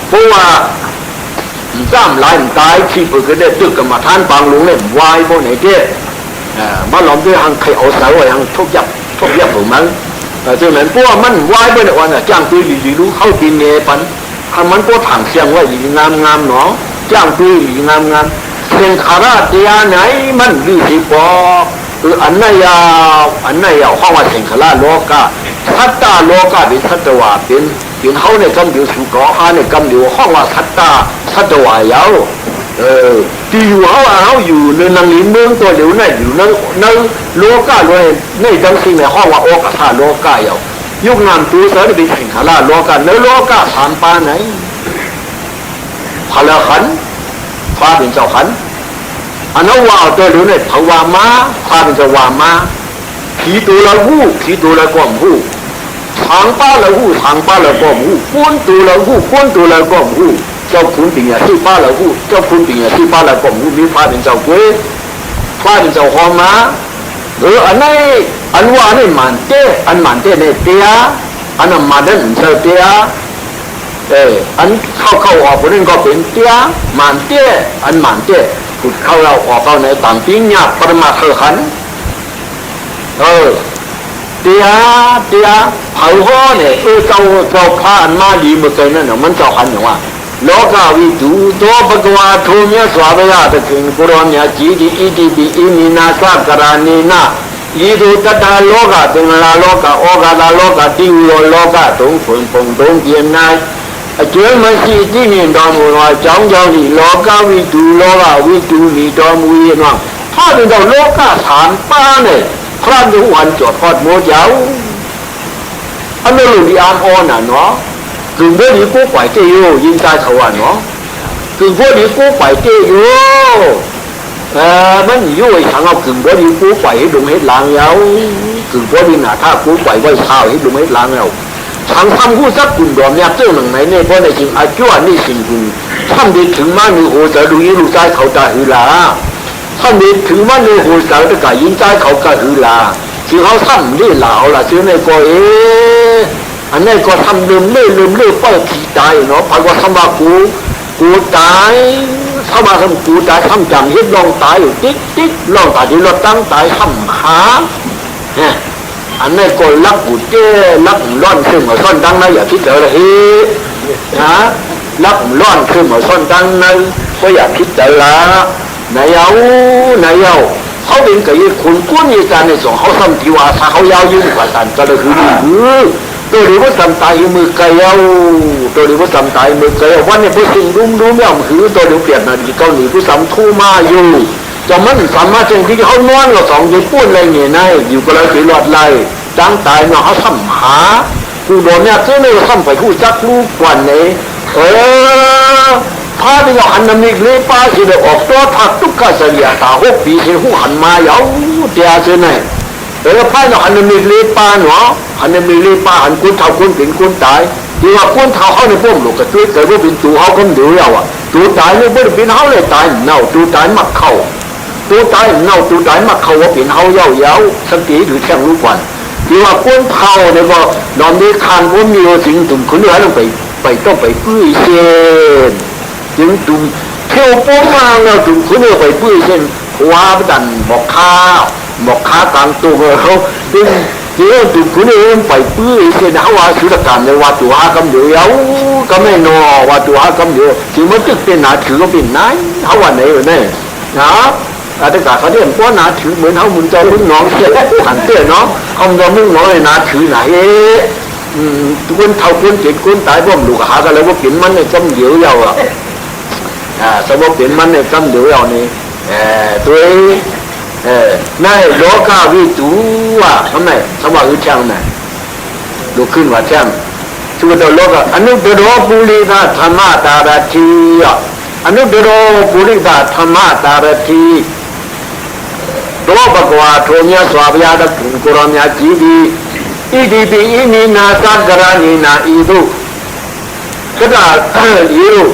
เพราะว่าจ้ามลายตายที่เปิดก็ได้ตึกกับมาท่านบางหลวงเนี่ยวายพวกไหนเจ้มาหลอมด้วยหังใครเอาสายไว้หังทุบยับผมมั้งจากนั้นพวกมันวายไปในวันจ้างตัวหลีรู้เข้าดินเนปันทำมันก็ถังเสียงไว้งามเนาะ จ้างตุยงามเสียงขาราเตียไหนมันดีสิปออันไหนยาวห้องว่าเสียงขาราโลกาสัตตาโลกาเป็นสัตวาเป็นเขาในกำเดียวสุกอาในกำเดียวห้องว่าสัตวายาวที่อยู่เขาอยู่ในนังลินเมืองตัวเดียวนั่นอยู่นั่งโลกาเลยในจังสิ่งในห้องว่าโอกาสโลกายาวยุคนั้นตัวเสือเป็นสิงขาราโลกาในโลกาสามปาไหนพลขันฟ้าเป็นเจ้าขันอันนั้นว่าตัวเดียวเนี่ยภาวามาฟ้าเป็นเจ้าวามาผีตัวละหูผีตัวละก้อมหูทางป้าละหูทางป้าละก้อมหูก้นตัวละหูก้นตัวละก้อมหูเจ้าคุณเป็นอย่างที่ป้าละหูเจ้าคุณเป็นอย่างที่ป้าละก้อมหูมีฟ้าเป็นเจ้าเว้ยฟ้าเป็นเจ้าหอมมาอันนี้อันว่านี่มันเตอันมันเตเนี่ยเตียอันนั้นมันเนี่ยเจ้าเตียอันเข้าออกคนนึงก็เป็นเตียมันเตอันมันเตขุดเข้าเราออกเข้าในต่างปิ้งยาปรมาเขขันเตียเผาห่อเนี่ยเจ้าพระอันมาดีเมื่อไงนั่นมันเจ้าขันอย่างว่าโลกาวิจูตัวปกวาทุเมียสวาบยาตะกิงกุรเมียจีดีอิติปิอิมินาสักการานีนายีดูตตาโลกาตึงลาโลกาโอกาลาโลกาติวโลกาตงฝนปงตงเกียนนายเจ้ามันสิที่นี่ดอมว่าจ้องนี่โลกาวิจูนี่ดอมวิญญาณถ้าเป็นเราโลกาสามป้าเนี่ยพระดูวันจดพอดโมเจ้าอันนั้นลูกที่อ่านอ่อนน่ะเนาะกึ่งพวกนี้กู้ไหวเจโยยิงใจเขาอ่ะเนาะกึ่งพวกนี้กู้ไหวเจโยมันอยู่ไอ้ทางเอากึ่งพวกนี้กู้ไหวให้ดุมให้ล้างแล้วกึ่งพวกนี้น่ะถ้ากู้ไหวไว้ข้าวให้ดุมให้ล้างแล้วทางทำกู้ซักกุ่นดอมเนี่ยเจ้าหนังไหนเนี่ยเพราะในจริงอาจารย์นี่สิ่งกุ่นทำดีถึงมาหนึ่งโหจะดูยี่ลูกใจเขาตาหือลาทำดีถึงมาหนึ่งโหจะตะกายยิงใจเขากะหือลาคือเขาทำนี่ลาวล่ะชื่อในก็อันนี้ก็ทำลืมเลื่อยเป้าผีตายเนาะพายว่าทำว่ากูตายทำว่าทำกูตายทำจำเฮ็ดลองตายอยู่ติ๊กลองตายที่รถตั้งตายทำหาเนี่ยอันนี้ก็รักกูเจ้รักร้อนขึ้นมาซ่อนดังนะอย่าคิดเลยเฮ้นะรักร้อนขึ้นมาซ่อนดังนั้นก็อย่าคิดแต่ละนายเอาเขาเป็นกับยี่คนก้นยี่การในสองเขาทำทีวาถ้าเขายาวยิ่งกว่าสันก็เลยคือตัวหรือว่าทำตายมือไกลเอาตัวหรือว่าทำตายมือไกลวันนี้ผู้สิ่งรู้ย่อมคือตัวเดียวเปลี่ยนนาดีเกาหลีผู้สำทูมาอยู่จะมันสามารถเช่นที่เขานอนกับสองยี่ปุ้นอะไรเงี้ยนะอยู่ก็เลยถือหลอดไหลจังตายเนาะเขาทำหาผู้โดนเนี่ยเจ้าเนี่ยทำไปผู้จักลูกกว่านี้พาไปเราหันน้ำนิกเลยป้าสิเดออกตัวทักทุกข้าเสียตาหกปีเสียหูหันมาเยาเดียเสียไหนพาเราหันน้ำนิกเลยป้าเนาะหันน้ำนิกเลยป้าหันคุณเท่าคุณเป็นคุณตายที่ว่าคุณเท่าเขาในพวกลูกกระตุ้ยแต่ว่าเป็นตัวเขาคนเดียวอ่ะตัวตายเลยไม่ได้เป็นเขาเลยตายเน่าตัวตายมักเข้าตัวตายเน่าตัวตายมักเข้าว่าเป็นเขาเย้าสังเกตดูแค่รู้ก่อนที่ว่าคุณเท่าเนี่ยก็นอนมีคานว่ามีสิ่งตุ่มคุณเหลือต้องไปต้องไปปื้ยเส้นจึงตุ่มเที่ยวป้องมาแล้วตุ่มคุณเนี่ยไปปื้ยเส้นว่าดันบอกข้ากลางตัวเขาจึงตุ่มคุณเนี่ยไปปื้ยเส้นเขาว่าสุรการในว่าตัวหากำเดียวก็ไม่นอว่าตัวหากำเดียวจึงมันจึงเป็นหนาถือก็เป็นนายเขาว่าไหนวะเนี่ยนะอาจจะเขาเรียกว่านาถือเหมือนเขามุนใจรุ่นน้องเสียหันเตี้ยเนาะเขาจะมุ่งน้องเลยนาถือไหนคนเท่าคนเจ็ดคนตายพวกลูกหากันเลยว่าเปลี่ยนมันเนี่ยจำเดียวยาวสมมติเปลี่ยนมันเนี่ยจำเดียวยาวนี่ตัวนายโลกาวิจูว่าทำไมสมว่าอึดช่างไหนดูขึ้นว่าช่างชื่อตัวโลกาอนุตโรปุริธาธรรมตาราทีอนุตโรปุริธาธรรมตาราทีตัวบกวาโทเมียสวาพยาตะกุรเมียจีดีอิติปิอิมินาสักการานินาอิตุก็ได้อิรุ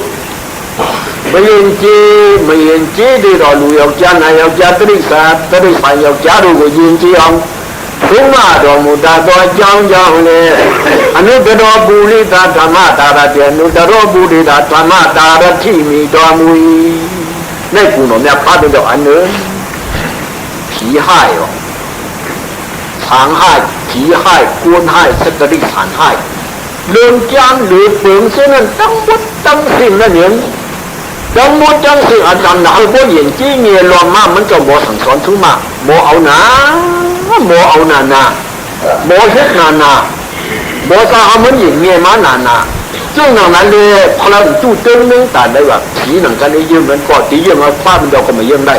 ไม่เย็นจีดีเราลูกยกจานนายยกจานตริสายยกจานรู้ก็ยินจีเอาถึงมาดอมุดาตัวจังเลยอนุตโรบุริตาธรรมตาราเดียนุตโรบุริตาธรรมตาราที่มีดอมุยในกุณเนี่ยพาไปดอกอันนึงผีให้หรอทางให้ผีให้กวนให้สักการิฐานให้เรื่องจานหรือเปลืองเส้นนั้นตั้งวัดตั้งสิ่งนั่นเอง จังมุดจังสิอาจารย์หนาบ่เห็นจี้เงียรวมมามันจะบ่สั่งสอนทุกมาบ่เอาหนาบ่เอานานาบ่เฮ็ดนานาบ่ซาเอามันเห็นเงียมานานาซึ่งดังนั้นเลยพลังตู้เติมนึงแต่ได้ว่าผีหนังกันได้ยืมมันก็ตียืมมาฟ้ามันเดียวก็มายืมได้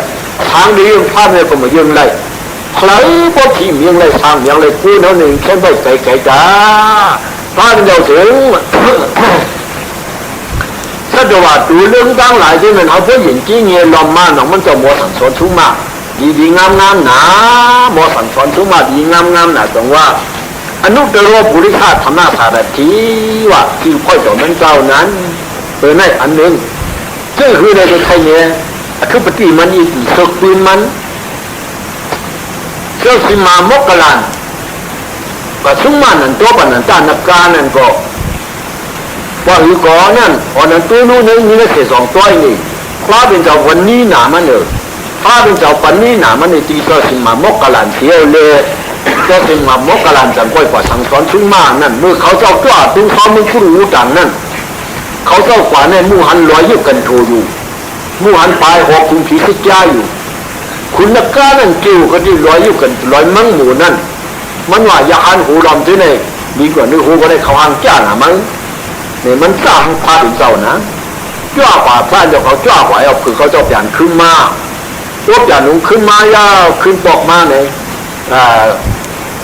ทางได้ยืมฟ้ามันก็มายืมได้ใครพอผีเมียงไรทางเมียงไรพูดแล้วหนึ่งแค่ไม่ไกลๆจ้าฟ้ามันเดียวถึงถ้าจะว่าดูเรื่องตั้งหลายที่มันเอาเพื่อเห็นจี้เงี้ยลอมมาหนองมันจะมัวสั่งสอนชุ่มมาดีๆงามๆหนามัวสั่งสอนชุ่มมาดีงามๆหนาตรงว่าอนุตตรปุริธาธรรมะสารถีว่าที่ค่อยต่อมันเจ้านั้นในอันหนึ่งซึ่งคือในไทยเนี่ยคือปฏิมันอีกสกุลมันเจ้าสิมามกลานก็ชุ่มมันนั่นตัวปันนั่นตานักการนั่นก็ว่าอีก่อนั่นอันนั้นตัวนู้นนี่นะเสียสองตัวนี่พระเป็นเจ้าวันนี้หนามันเลยพระเป็นเจ้าปันนี้หนามันในตีเจ้าสิมามกลานเสียเลยเจ้าสิมามกลานจังก้อยกว่าสั่งสอนชุ่มมานั่นเมื่อเขาเจ้ากล้าตุ้งเขามึงผู้รู้ต่างนั่นเขาเจ้ากว่าในมู่หันลอยยึดกันโทอยู่มู่หันปลายหอกคุณผีสิจ้าอยู่คุณนักการนั่นเกี่ยวกันที่ลอยยึดกันลอยมั่งหมู่นั่นมันว่าอย่าหันหูลำที่ไหนดีกว่านึกหูก็ได้เขาหางจ้าหนามั้งเนี่ยมันสร้างพาถึงเจ้านะจ้ากว่าพระเจ้าเขาจ้ากว่าเอาคือเขาเจ้าเปลี่ยนขึ้นมาตัวเปลี่ยนหนุ่มขึ้นมายาวขึ้นปอกมาเนี่ย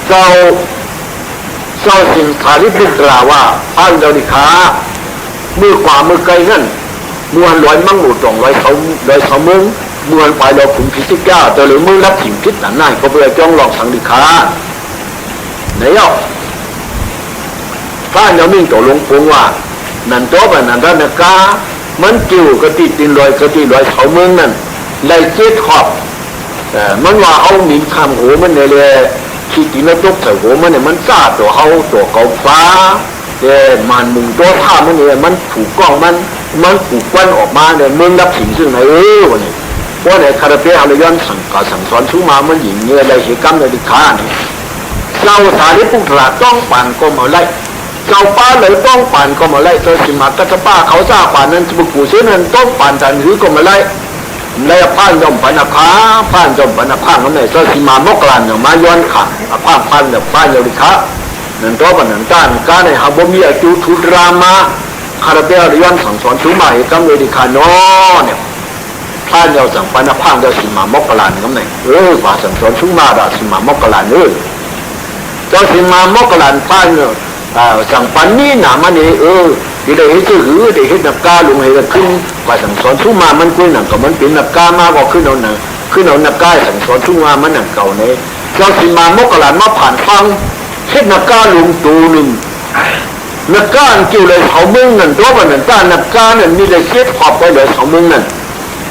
เจ้าสิงสาริบุตรกล่าวว่าพระเจ้าดิขามือกว่ามือไกลนั่นมวนลอยมั่งหมู่ตรงลอยเขามึงมวนไปเราขุนพิจิก้าแต่หรือมือรับถิ่นพิษหนาหน้าก็เพื่อจ้องหลอกสังดิขาไหนอ่ะพระเจ้ามิ่งตัวลงพงว่านันโตบนันทนากามันกิ่วกระติตินลอยกระติลอยเขาเมืองนั่นไล่เจ็ดขอบมันว่าเอาหมิ่นคำหัวมันเลยขีดตินตกใส่หัวมันเนี่ยมันซาตัวเขาตัวเกาฟ้ามันมุงตัวท่ามันเนี่ยมันถูกกล้องมันถูกควันออกมาเนี่ยเมืองรับสิ่งซึ่งไหนวันนี้เพราะในคาราเฟ่อะไรย้อนสั่งสอนชูมามันหญิงเนี่ยอะไรเหตุกรรมในดิคาเนี่ยเราสาริปุตระต้องปั่นก็มาไล่เจ้าป้าเลยต้องปั่นก็มาไล่เจ้าสิมากัตป้าเขาซาป่านนั้นบุกผู้เชื่อนั้นต้องปั่นจันหือก็มาไล่ผ่านจอมปันผ้าผ่านจอมปันผ้าเขาเนี่ยเจ้าสิมามกลานอย่างมาย้อนขันผ่านแบบผ่านโยริคะนั่นตัวปันนั้นการในฮาบมีอาจุทุรามาคาราเบลย้อนสั่งสอนชูมาเหตุกรรมโยริคะน้อเนี่ยผ่านเจ้าสั่งปันผ้าเจ้าสิมามกลานเขาเนี่ยว่าสั่งสอนชูมาด่าสิมามกลานเจ้าสิมามกลานผ่านเนี่ยสั่งปันนี้หนามันนี่ที่ได้เห็นชื่อได้เห็นนักกาลงให้ขึ้นว่าสั่งสอนชุ่มมามันคุยหนังก็มันเป็นนักกามากกว่าขึ้นเอาหนังขึ้นเอานักกาสั่งสอนชุ่มมามันหนังเก่าเนี่ยเจ้าสิมามกลานมาผ่านฟังเห็นนักกาลงตูหนึ่งนักกาเกี่ยวเลยเขามึงนั่นตัวมันนั่นต้านนักกานั่นมีเลยเช็ดขอบไปเลยเขามึงนั่น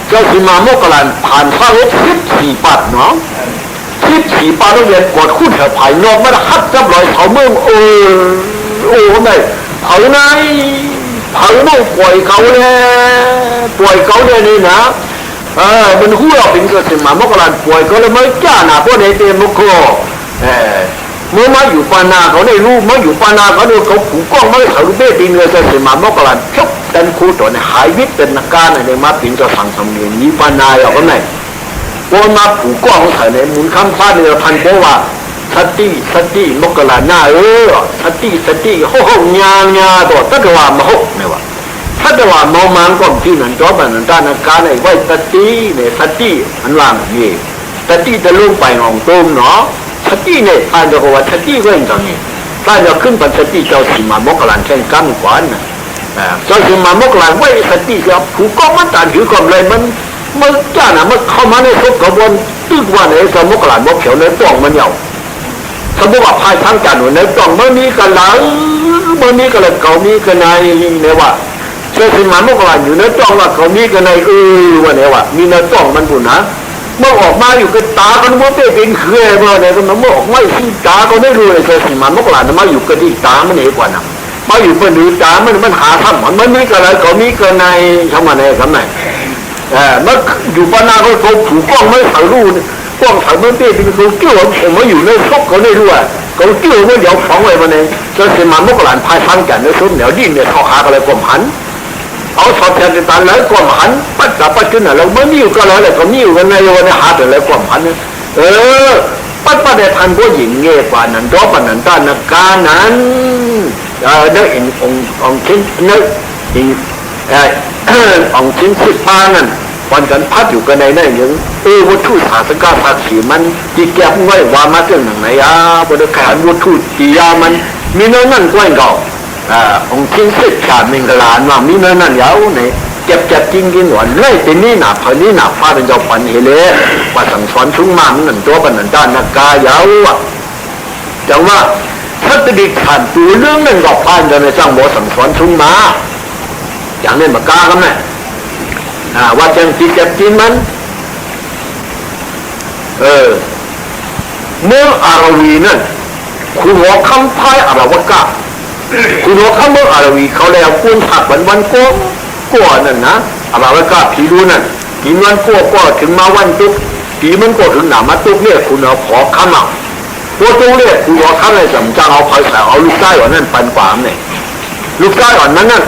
เจ้าสิมามกลานผ่านฟังรถ14 ปัดเนาะ14 ปัดแล้วเรียนกดคู่แถวภายนอกมันฮัดจับรอยเขามึงไงเผาไหนปล่อยเขาเลยนี่นะมันหัวเป็นก็สิมามกลานปล่อยเขาเลยไม่จ้าหนาพวกในเต็มมุกโคเมื่อมาอยู่ปานาเขาได้รู้มาอยู่ปานาเขาเนี่ยเขาผูกกล้องไม่เขาลูกเบ้ดินเลยจะสิมามกลานชกดันคู่ตัวเนี่ยหายวิทย์เป็นนักการในมาปิงก็สั่งสำเนียงนี้ปานาอย่างก็ไหนพอมาผูกกล้องเขาเนี่ยหมุนข้ามฟ้าเนี่ยพันเพราะว่าสติมกลาหน้าสติโหงาตัวถ้าจะว่ามาหกเนี่ยว่าถ้าจะว่าเมามันก็ที่นั่นจอบนั่นด้านการไอ้ไว้สติเนี่ยสติอันว่างนี่สติจะลงไปของต้มเนาะสติเนี่ยท่านจะบอกว่าสติก็อย่างนี้ท่านจะขึ้นเป็นสติเจ้าสิมามกลานแข่งกันกว่านะเจ้าสิมามกลานไว้สติจะผูกกล้องมันตันถือกล่อมเลยมันจ้าน่ะมันเข้ามาในทุกกระบวนตึกว่าไหนสมกลานมกเขียวในป้องมันเหยาสมมติว่าภายทางการในกล่องเมื่อมีกันหลังเมื่อมีกันเลยเขามีกันในเนี่ยว่าเชื่อสิมันเมื่อก่อนอยู่ในกล่องว่าเขามีกันในว่าเนี่ยว่ามีในกล่องมันบุญนะเมื่อออกมาอยู่กับตากันว่าเป็นเคยเมื่อเนี่ยก็เมื่อออกมาที่ตาก็ไม่รู้เลยเชื่อสิมันเมื่อก่อนมาอยู่กับที่ตามันเหนือกว่านะมาอยู่เป็นหรือตามันหาทำมันมีกันเลยเขามีกันในทำมาในทำไหนเมื่ออยู่ปนาเขาถูกกล้องไม่ถ่ายรูปกล้องถ่ายมันเป็นเขาเกี่ยวผมมาอยู่ในซอกเขาได้ด้วยเขาเกี่ยวมันเดี๋ยวฟ้องไว้มาเนี่ยจะเสียมันเมื่อก่อนภายทางกันในซุ้มเดี๋ยวดิ้นเนี่ยเขาหาอะไรกลมหัน เอาสอบแทนตาแล้วความหันปัจจัยปัจจุบันเราเมื่อนิ้วก็แล้วก็นิ้วกันในวันหาแต่แล้วความหันปัจจัยทันผู้หญิงเงี้ยกว่านั้นตัวปนันตานักการนั้นเนื้ออินองชิ้นเนื้ออินองชิ้นสิบพานั่นวันกันพัดอยู่กันในนั่นยังวัตถุศาสตร์การภาษีมันจีแก็บไว้ว่ามาเรื่องไหนบริการวัตถุจียามันมีเนื้อนั่นกว้างเก่าองชิ้นสิบชาติมิงกลานว่ามีเนื้อนั่นยาวในเจ็บจริงกินหวานเลยแต่นี่หนาพอนี่หนาฟ้าเป็นเจ้าปันเฮเลว่าสั่งสอนชุ่มมันนั่นตัวปันนั่นด้านนักกายาวจังว่าถ้าจะดิขันตัวเรื่องนั้นก็พานจะในสร้างโบสั่งสอนชุ่มมาอย่างนี้มากากันไหมว่าจังจีเจ็บจริงมันเมื่ออารวีนั่นคุณหัวคำพายอารวกะคุณหัวคำเมื่ออารวีเขาแล้วคุณผักวันโก้ก่อนนั่นนะอะไรก็ผีดูนั่นผีมันก็ถึงมาวันตุ๊กผีมันก็ถึงหนามาตุ๊กเนี่ยคุณเอาขอข้ามอ่ะพวกตุ๊กเนี่ยคุณเอาข้ามอะไรสำจังเอาคอยใส่เอาลูกใต้อ่อนนั่นปันกวามเนี่ยลูกใต้อ่อนนั้นนั่น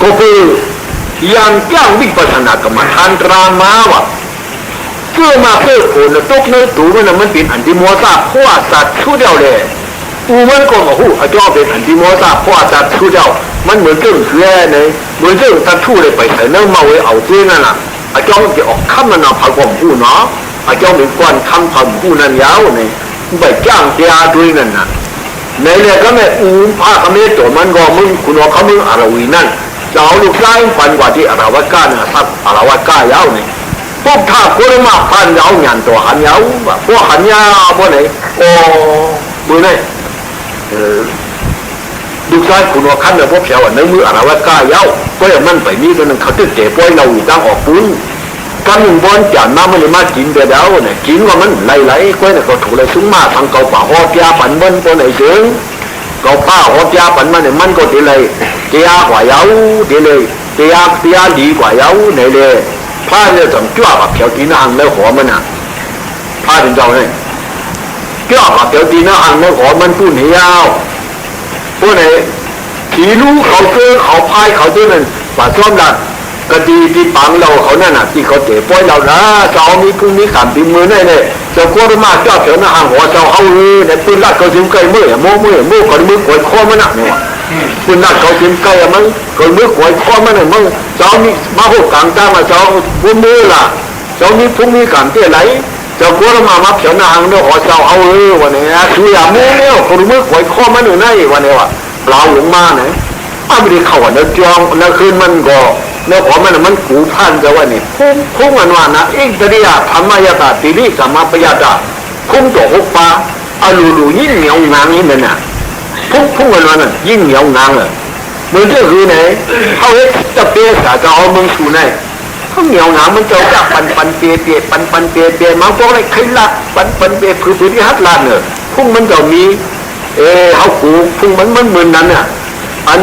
ก็คือยังย่างวิปัสสนากรรมฐานรามาว่ะเพื่อมาเพื่อคนตุ๊กเนื้อตูมันเป็นอันติโมซาเพราะสัตว์ชั่วเดียวเลยตูมันก็มาหูอาจารย์เป็นอันติโมซาเพราะสัตว์ชั่วเดียวมันเหมือนเรื่องเสือเนี่ยเหมือนเรื่องสัตว์ชั่วเลยไปใส่เนื้อมาไว้เอาเจ้านั่นน่ะอาจารย์จะออกคำมันเอาผักผมหูเนาะอาจารย์เป็นก้อนคำผักหูนั่นยาวเนี่ยไปจ้างเสียด้วยนั่นน่ะในเนี่ยก็ไม่ผ้าเขาไม่ตัวมันก็มึงคุณว่าเขามึงอารวีนั่นจะเอาลูกไล่ฟันกว่าที่อารวากาเนี่ยครับอารวากายาวเนี่ยพวกท่ากุลมาพันยาวหยันตัวหันยาวพวกหันยาวพวกไหนโอ้มือไหนลูกชายคุณว่าขั้นเนี่ยพวกแถวในมืออารวากายาวก็อย่างมันไปมีตัวนึงเขาจะเจ็บป่วยเราอยู่ตั้งออกปุ้นกันหนึ่งบอลจานน้ำมันเลยมากินเดียวเนี่ยกินว่ามันไหลก็เนี่ยเขาถูกเลยซุ้มมาทางเกาป่าหอบยาปั่นบนตัวไหนเสือเกาป้าหอบยาปั่นมันเนี่ยมันก็ดีเลยเจียกว่ายาวดีเลยเจียดีกว่ายาวไหนเลยผ้าเนี่ยต้องจ้ากับเขียวตีนหางแล้วหัวมันอ่ะผ้าถึงเจ้าเนี่ยจ้ากับเขียวตีนหางแล้วหัวมันตู้เหนียวพวกไหนผีรู้เขาเจอเขาพายเขาเจอนั่นป่าซ้อมดัดกะดีที่ปังเราเขานั่นน่ะที่เขาเตะป้อยเรานะเจ้ามีพรุ่งนี้ขันตีมือได้เลยเจ้าก็มาเจ้าเขียวหน้าหางหัวเจ้าเอาเลยในปืนลัดเขาถึงไกลมือก่อนมือกวยคอมันหนักเนี่ยปืนลัดเขาถึงไกลมันก่อนมือกวยคอมันเนี่ยมึงเจ้ามีมาหกกลางจ้ามาเจ้าบุญมือล่ะเจ้ามีพรุ่งนี้ขันเตี้ยไหลเจ้าก็มาเขียวหน้าหางเนี่ยหัวเจ้าเอาเลยวันนี้คืออย่ามือเนี่ยก่อนมือกวยคอมันอยู่ไหนวันนี้วะเปล่าหลงมาเนี่ยไม่ได้เข้าวันเดียวจองแล้วคืนมันก็เนื้อของมันกูพันจะว่านี่พุ่งมันว่านะเอกตริยาธรรมายตาติริสัมมาปยาตาพุ่งตัวหุบปาอลูยิ่งเหนียวงางนี่มันน่ะพุ่งมันว่านั่นยิ่งเหนียวงางเลยมันจะคือไหนเขาจะเปียสาจะเอามึงสู่ไหนเขาเหนียวงางมันจะจับปันเปียปันเปียมันพวกอะไรใครละปันเปียคือที่ฮัตลานเนี่ยพุ่งมันจะมีเขากูพุ่งมันเหมือนนั้นเนี่ยอัน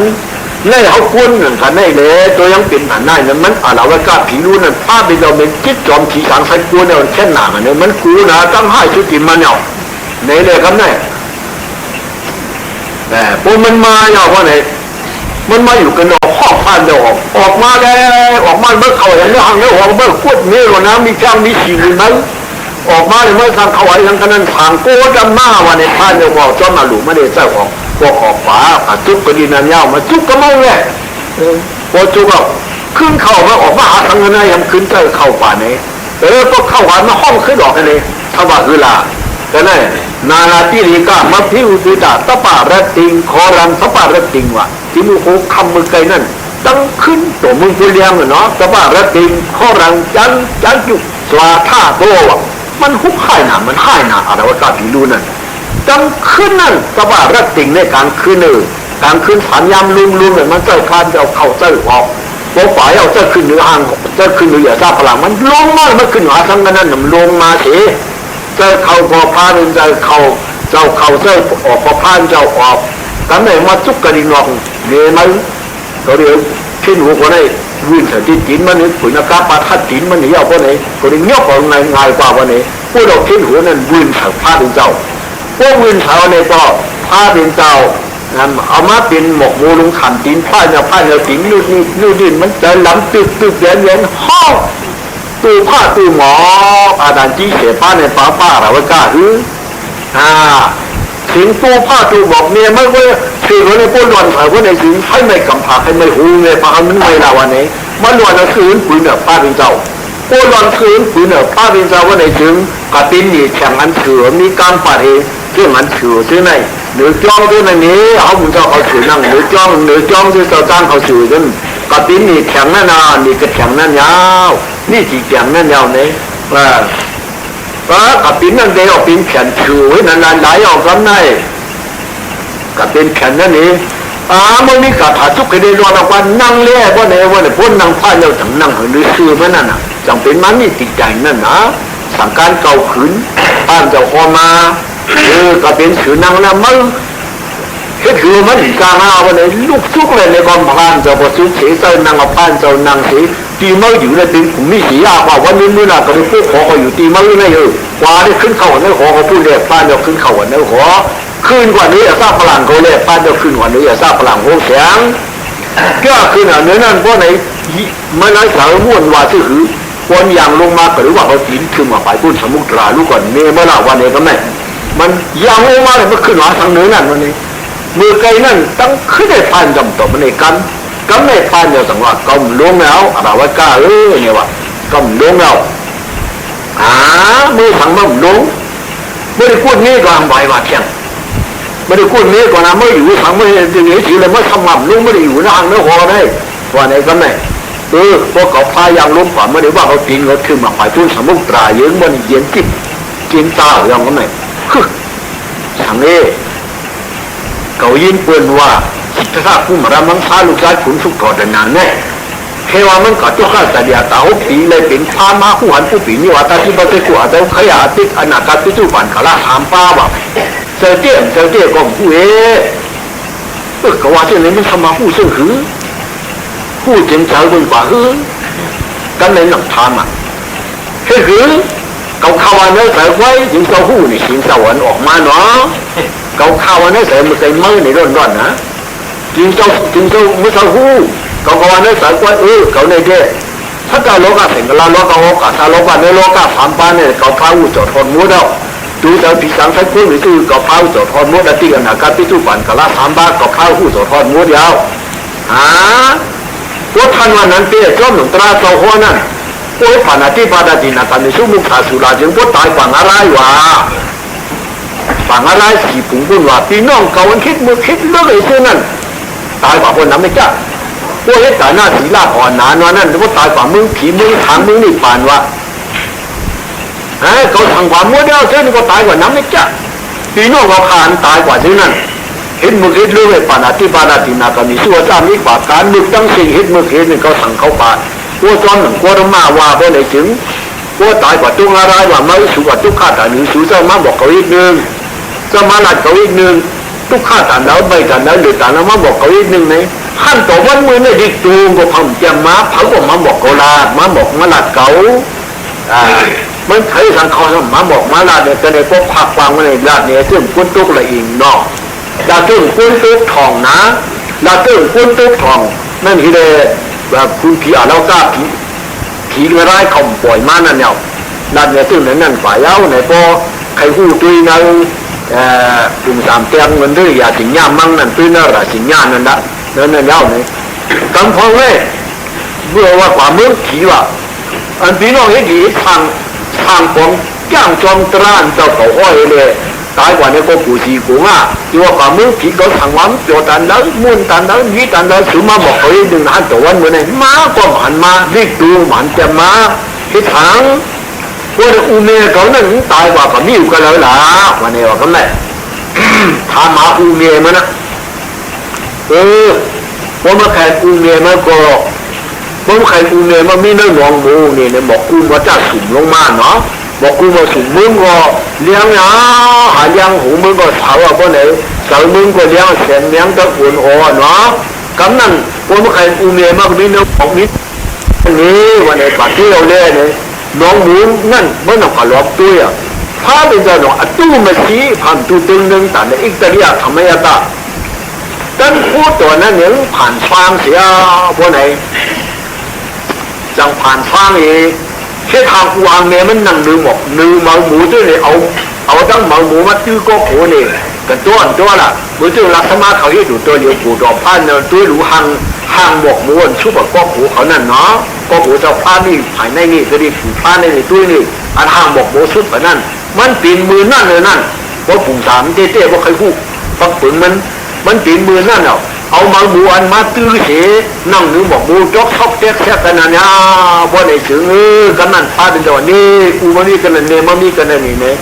นี่เขาคุ้นกันได้เลยตัวยังเป็นหันได้นั่นมันอะไรว่ากล้าผีรู้นั่นภาพเป็นเราเป็นจิตจอมผีสางใส่กู้เนี่ยมันแค่หนามันเนี่ยมันกู้นะตั้งให้ชุดจิมันเนี่ยในเลยครับเนี่ยแต่พวกมันมาเนี่ยเพราะไหนมันมาอยู่กันออกพันเดียวออกมาได้ออกมาเมื่อเขาเห็นเรื่องเรื่องของเมื่อขวดนี้หรอนะมีช่างมีสีนั้นออกมาเลยเมื่อทางเขาไอ้ทางนั้นทางโก้ดำหน้าวันในพันเดียวออกจนมาหลุมไม่ได้ใส่ออกพวกออกฝาจุกกระดินันยาวมาจุกก็ไม่แหละพอจุกก็ขึ้นเข่ามาออกมาหาทางนั้นยังขึ้นใจเข่าป่านี้ก็เข้าหามาห้องขึ้นดอกเลยทว่าคือลาก็นั่นนาลาติริกามาพิวติตาตปารติงคอรังตปารติงวะที่มือโคคำมือไกนั่นตั้งขึ้นตัวมึงตัวเลี้ยงเนาะตปารติงคอรังจันจุกสวาท่าโตวะมันหุบไข่หนามันไข่หนาอะไรวะกาผีรู้นั่นจังขึ้นนั่นสบายรักติ่งในการขึ้นการขึ้นสัญญามลุ่มเนี่ยมันเจ้าคานจะเอาเข่าเจ้าออกพวกฝ่ายเอาเจ้าขึ้นเหนือหางเจ้าขึ้นเหนืออย่าทราบพลังมันลงมามันขึ้นหาทั้งนั้นมันลงมาเสียเจ้าเข่าพอพานเจ้าเข่าเจ้าออกพอพานเจ้าออกกันไหนมาจุกกระดิ่งนองเนี่ยมันเขาเรียกขึ้นหัวคนไหนวิ่งเสด็จจินมันนี่ขุนกาปาทัดจินมันนี่เอาคนไหนคนนี้เงี้ยของง่ายกว่าวันนี้พวกเราขึ้นหัวนั่นวิ่งสักพาถึงเจ้าพวกวินเท้าในก็พาเป็นเจ้า เอามาเป็นหมกโมลงขันตีนผ้าเนี่ยตีนนู่นดินมันจะล้ำตึกเย็นห้องตู้ผ้าตู้หมออาจารย์จี้เสียป้าในป้าเราไว้กล้าหื้อถึงตู้ผ้าตู้บอกเนี่ยไม่ว่าคือคนในพวกหลอนคนในถึงให้ไม่กำพาให้ไม่หูเนี่ยพามันไม่ละวันนี้มันหลอนก็คืนปืนเนี่ยป้าเป็นเจ้าพวกหลอนคืนปืนเนี่ยป้าเป็นเจ้าว่าในถึงกระตินนี่แข่งอันเถื่อมีการปาเทเรื่องอันเถื่อที่ไหนหรือจ้องที่ไหนนี้เขาบุญเจ้าเขาถือนั่งหรือจ้องที่เจ้าจ้างเขาถือจนกระตินนี่แข่งนั่นนานี่ก็แข่งนั่นยาวนี่จีแข่งนั่นยาวเนี่ยกระตินนั่นเดียวเป็นแข่งถือนั่นหลายออกกันได้กระตินแข่งนั่นนี่มันมีกระถาทุกข์ได้รอดวันนั่งเล่ว่าเนี่ยพ้นนั่งผ้าเราถึงนั่งหรือซื้อมันนั่นน่ะจังเป็นมันนี่ติดใจนั่นนะสั่งการเก่าขืนบ้านเจ้าออกมาก็เป็นถือนั่งแล้วมันคือมันกลางเอาวันนี้ลูกทุกเลยในกองพานเจ้าประสุทธิ์เสียเจ้านั่งเอาพานเจ้านั่งเสียตีมืออยู่ในเป็นผมมีสีอาว่าวันนี้มื้อน่ะก็ได้พูดขอเขาอยู่ตีมือไม่อยู่กว่าได้ขึ้นเขาเนี่ยขอเขาพูดเรียกพานเจ้าขึ้นเขาเนี่ยขอขึ้นกว่านี้อย่าทราบพลังเขาเรียกพานเจ้าขึ้นกว่านี้อย่าทราบพลังโหเสียงก็ขึ้นเนื้อนั่นเพราะไหนมันน้อยสาวม้วนว่าชื่อหือวันอย่างลงมาหรือว่าเขาตีนขึ้นมาไปพุ่นสมุทราลูกก่อนเมื่อเมื่อวันนี้ก็ไม่มันยางลงมาเลยมันขึ้นมาทางเหนือนั่นวันนี้มือไกลนั่นตั้งขึ้นได้พันจำต่อมันในกันในพันเดียวสังว่ากำลงแล้วอะไรว่ากล้าเนี่ยว่ากำลงแล้วมือสังมันลงไม่ได้พูดนี้ก็ทำใบมาเที่ยงไม่ได้พูดนี้ก็นะไม่อยู่สังไม่ได้ถึงนี้ถือเลยไม่ทำมันลงไม่ได้อยู่นั่งเนื้อคอได้ว่าไหนก็ไม่พวกเขาพายางล้มกว่าไม่ได้ว่าเขาตีนเขาขึ้นมาไปทุ่นสมุทรตราเยื้องมันเย็นจิตกินตาอย่างก็ไม่ทางนี้เขายินเปื่อนว่าถ้าผู้มารามังซาลูกชายขุนสุกถอดนานแน่แค่ว่ามันก็จะข้าแต่เดียตาหุบปีเลยเป็นพามาผู้หันผู้ปีนี่ว่าตาที่บ้านที่กูอาจจะขยะติดอนาคตที่จู่ฝันขลาถามป้าว่าเจ้าเตี้ยก็ผู้ก็ว่าเช่นนี้มันทำมาผู้ซึ่งหือผู้เจ๋งเจ้าเป็นกว่าหือกันในหนังทำหือเขาเข้าวันนี้ใส่ไว้ยิงเจ้าหู้นี่ยิงเจ้าวันออกมาเนาะเขาเข้าวันนี้ใส่มันใส่มือในร้อนนะยิงเจ้ามือเจ้าหู้เขาเข้าวันนี้ใส่ไว้เขาในเด้ถ้าการโลกาเห็นกันแล้วโลกาโอกาถ้าโลกาในโลกาสามปานเนี่ยเขาพาหูจอดทนมือเดียวดูเจ้าปีสังใช้พูดหรือคือเขาพาหูจอดทนมือได้ที่กันนะการที่จู่ปั่นกันละสามบ้านเขาพาหูจอดทนมือเดียวตัวท่านวันนั้นเตี้ยจ้อมหนุ่มตราเจ้าหัวนั่นโอ้ยผ่านอาทิตย์ผ่านอาทิตย์นะตอนนี้สู้มุขสุราจึงพดตายฝั่งอะไรวะฝั่งอะไรสีปุ่งปุ่นว่าพี่น้องเก่าวันคิดเมื่อคิดเลิกเลยเช่นนั้นตายฝั่งคนนั้นไม่จ้าโอ้ยแต่หน้าสีลาอ่อนหนาหน่อยนั่นก็ตายฝั่งมึงผีมึงทางมึงนี่ป่านวะเขาทางฝั่งมัวเดียวเช่นก็ตายกว่านั้นไม่จ้าพี่น้องเราขานตายกว่าเช่นนั้นเห็นมึงคิดเลิกเลยผ่านอาทิตย์ผ่านอาทิตย์นะตอนนี้สู้จ้ามีกว่าการมึงตั้งสิ่งเห็นมึงเห็นหนึ่งเขาสั่งเขาป่าว่าจอมหนึ่งว่าต้องมาว่าเพราะไหนถึงว่าตายกว่าตุ้งอะไรว่าไม่สุกว่าทุกข้าแต่หนึ่งสูเจ้ามาบอกเขาอีกหนึ่งเจ้ามาหลัดเขาอีกหนึ่งทุกข้าแต่แล้วไม่แต่แล้วหรือแต่แล้วมาบอกเขาอีกหนึ่งไหนขั้นต่อวันมือในดิตูงก็พังจะมาเผาก็มาบอกเขาลามาบอกมาหลัดเขามันเคยสังเขามาบอกมาลาเนี่ยจะในพวกผักวางไว้ในลาดเนี่ยซึ่งกุ้นตุกละอิงเนาะลาซึ่งกุ้นตุกทองนะลาซึ่งกุ้นตุกทองนั่นที่เลยแบบคุณผีอ่ะแล้วกล้าผีไม่ร้ายข่มปล่อยมานั่นเนี่ยนั่นเนี่ยซึ่งนั่นฝ่ายเย้าไหนพอใครหูตุยนั่นกลุ่มสามเตียงเงินด้วยอย่าสิงย่ามั่งนั่นตุยนั่นละสิงย่านั่นละนั่นเย้าเนี่ยกำพองเลยเมื่อว่าความมือผีว่าอันพี่น้องเห็นดีทางของย่างจอมตรานเจ้าเขาห้อยเลยตายกว่านี้ก็กูสีกูง่าที่ว่าความมือผีเขาทางวันโจตันแล้วมุ่นตันแล้วยี่ตันแล้วถือมาบอกเขาอีกหนึ่งหันตัววันเมื่อไหร่มาก็หันมารีบดูหันจะมาที่ทางว่าอุเมเขานั่นตายกว่ากับมิวกันเลยล่ะวันนี้ว่ากันแหละถามหาอุเมมันนะว่ามาแข่งอุเมมันก็ว่าใครอุเมมันมีเนื้อหนองหมูนี่เนี่ยบอกกูมาจ้าสุ่มลงมาเนาะบอกกูมาสุ่มมึงก็เลี้ยงนะหาเลี้ยงหูมึงก็เสาอ่ะเพราะไหนเสามึงก็เลี้ยงเสียงเลี้ยงตะกุนอ่อนเนาะกำนั่นว่าใครอุเมมันมีเนื้อของนิดนี้วันไหนปัดที่เราเล่นเนี่ยน้องหมูนั่นเมื่อหนักกระลอบตัวอ่ะถ้าเป็นเจ้าหน้าตู้มาชี้ผ่านตู้ตึงนึงแต่ในอิตาลีทำไมตา ตั้งพูดตัวนั้นยังผ่านฟังเสียพวกไหนจังผ่านฟังอีกแค่ทางวางเนี่ยมันนั่งลืมบอกลืมเมาหมูด้วยเนี่ยเอาตั้งเมาหมูมาตื้อก็โขนี่กันตัวละมือตื้อรักธรรมะเขาให้ดูตัวเดียวกูดอกพันเนี่ยตัวรู้ห่างบอกม้วนชุบแบบก็หูเขานั่นเนาะก็หูเจ้าผ้านี่ภายในนี่ก็ดีผิวผ้าในตัวนี่อันห่างบอกโมชุบแบบนั้นมันปีนมือนั่นเลยนั่นเพราะปุ่มสามเต้ว่าใครพูดปักปืนมันปีนมือนั่นเอามาหมูอันมาตื้อเสนั่งนึกบอกหมูจอกชอบแจ๊กกันนะเนี่ยบ่ได้ถึงกันนั่นพาเป็นเจ้านี่กูมานี่กันนั่นเนี่ยมามีกันนั่นนี่เนี่ย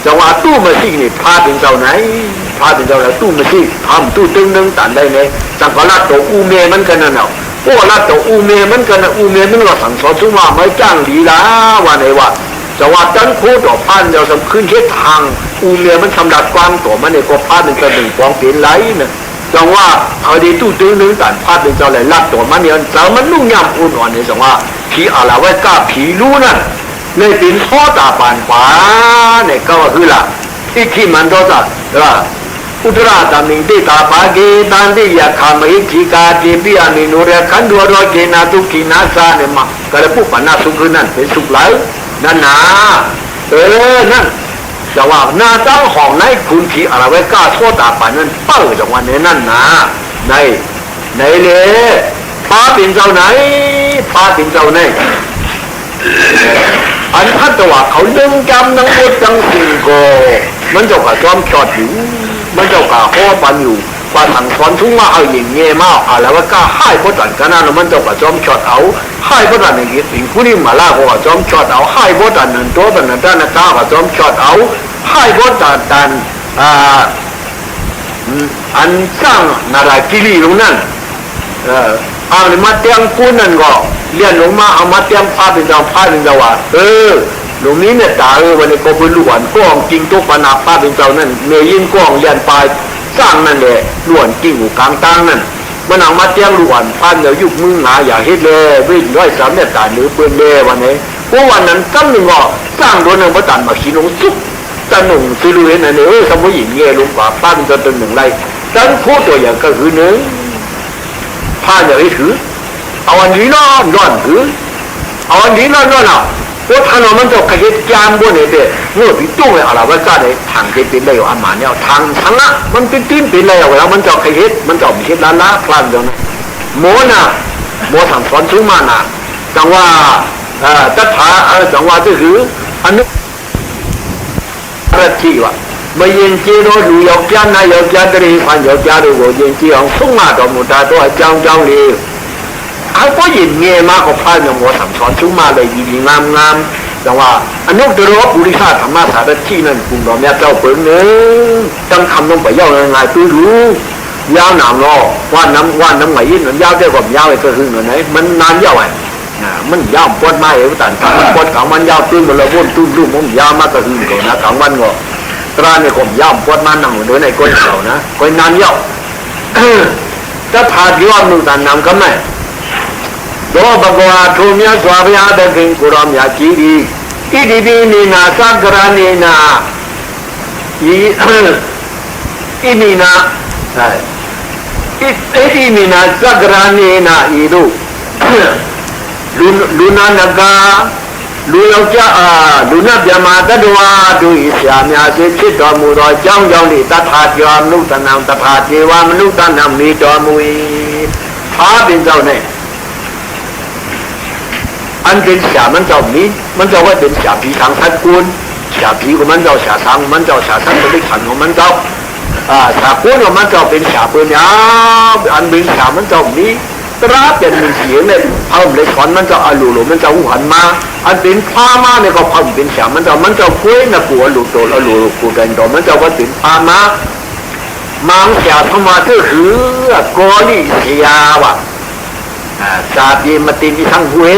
จังหวะตู้มาซินี่พาเป็นเจ้าไหนพาเป็นเจ้าไหนตู้มาซิทำตู้ตึงนึงตันได้เนี่ยจังหวะละตัวอูเมมันกันนั่นเอาพวกละตัวอูเมมันกันนะอูเมมันก็สั่งสอนชุ่มว่าไม่จ้างดีละว่าไหนว่าจังหวะจันโคดอกพันเราสำขึ้นเช็ดทางอูเมมันทำดัดกว้างตัวมันเนี่ยก็พาเป็นกระดึงกองเปลี่ยนไหลเนี่ยจังว่าเอาดีตู้ตึงนึงตันพาเป็นเจ้าไหนลัดตัวมันเนี่ยจังมันนุ่งยำอุ่นอ่อนเนี่ยจังว่าผีอะไรไว้กล้าผีรู้นั่นในตีนท่อตาปานฟ้าเนี่ยก็คือละที่มันก็จะอุตราตามิงติตาปาเกตันติยาคามิจิกาติปิอานิโนเรขันดัวรอยเกนาตุกินาซาเนี่ยมาก็เลยพูดปัญหาสุขนั่นเป็นสุขไหลนั่นนะนั่นจะว่าหน้าตั้งห้องในคุณผีอะไรไว้กล้าท่อตาปานนั้นเป้าจังวันนี้นั่นนะในเลยพาเป็นเจ้าไหนพาเป็นเจ้าไหนอันพัดตัวเขาดึงจำทั้งหมดทั้งสิ่งก็มันเจ้ากับจอมชอดอยู่มันเจ้ากับข้อปันอยู่ว่าทางสอนทุ่งมาเอาอย่างเงี้ยมาอะไรว่าก้าให้พดันกันนั่นมันเจ้ากับจอมชอดเอาให้พดันอย่างเงี้ยสิ่งผู้นี้มาล่าก็จอมชอดเอาให้พดันนั่นตัวนั้นด้านก้ากับจอมชอดเอาให้พดันอันสร้างนารากิริตรงนั้นเอาในมาเตียงกูนั่นก็เลี้ยนลงมาเอามาเตียงพาเป็นเจ้าว่าหลวงนี้เนี่ยตาวันนี้ก็เป็นล้วนก้องจริงทุกปัญหาพาเป็นเจ้านั่นเมยินก้องเลี้ยนปลายสร้างนั่นแหละล้วนจริงหูกลางตั้งนั่นมันเอามาเตียงล้วนพันเดี๋ยวยุบมือหนาอย่าเฮ็ดเลยวิ่งด้วยสามเนี่ยตาหรือเปื้อนเล่วันนี้เพราะวันนั้นตั้งหนึ่งก็สร้างโดนหนึ่งมาตัดมาขีนงซุกตันหนึ่งซื้อรู้เห็นนั่นสมุยหญิงเงี้ยลงกว่าพาเป็นเจ้าตัวหนึ่งไรตั้งพูดตัวอย่างก็คือหนึ่งพาอย่างนี้ถือเอาอันนี้นอนถือเอาอันนี้นอนเอาเพราะท่านมันจะขยันจามบนเนี่ยเด็กเมื่อพี่ตุ้งอะไรว่าก็ได้ทางเป็นเลยอันมาเนี่ยทางละมันเป็นตีนเป็นเลยแล้วมันจะขยันมันจะมีเหตุล้านละพลาดเดียวนะโมน่ะโมสั่งสอนชุ่มมาน่ะจังว่าตัดขาจังว่าก็คืออันนี้รัฐที่ว่าไม่ยินจีโร่ดูยกจานนายกจานตรีพันยกจานดูว่ายินจีของสุ่งมาตัวมุตาตัวจังเลยเขาก็ยินเงี้ยมากกว่าพายอย่างหัวสั่งสอนชุ่มมาเลยดีงามแต่ว่าอันนู้นจะรู้ว่าบุริษาธรรมะสารที่นั่นกลุ่มเราเนี่ยเจ้าเปิดเนื้อตั้งคำลงไปย่อยังไงตู้รู้ยาวหนาวรอว่าน้ำไหลยินมันยาวได้กว่ายาวไอ้กระหึ่งหน่อยไหนมันนานยาวไอ้มันยาวปวดไม้เอาแต่ทางปวดของมันยาวตื้นมันละวนตื้นลูกมันยาวมากกระหึ่งก่อนนะของมันก็ตราเนี่ยผมยาวปวดมันนั่งอยู่ในก้นเสานะก้นนานยาวจะพาที่ว่ามึงแต่นำก็ไม่โดบกวาทุเมียสวาพยาเดินกุรามยาจีดีอิดิบินีนาสักรานีนาอินีนาใช่อิดินีนาสักรานีนาอีดูลูนานกาลูยกจ้าลูนาเบียมาตดวาดูอิสยามยาเสชิตอมูรอยจ้องยองลิตถาเทวามนุตนามตถาเทวามนุตนามมีตอมุยพาเป็นเจ้าเนี่ยอันเป็นฉามันเจ้ามีมันเจ้าว่าเป็นฉาผีทางทัดกุลฉาผีของมันเจ้าฉาทางมันเจ้าฉาทัดเป็นขันของมันเจ้าฉากุลของมันเจ้าเป็นฉาเปืนยาอันเป็นฉามันเจ้ามีตราเป็นมีเสียงเนี่ยเพิ่มเลยสอนมันเจ้าอลูโลมันเจ้าหูหันมาอันเป็นพามาเนี่ยก็เพิ่มเป็นฉามันเจ้าคุยนะกัวลูโตอลูกูเดินดอมันเจ้าว่าเป็นพามามังฉาธรรมะก็คือกอลิเสียวะชาติมาตินที่ทั้งหัว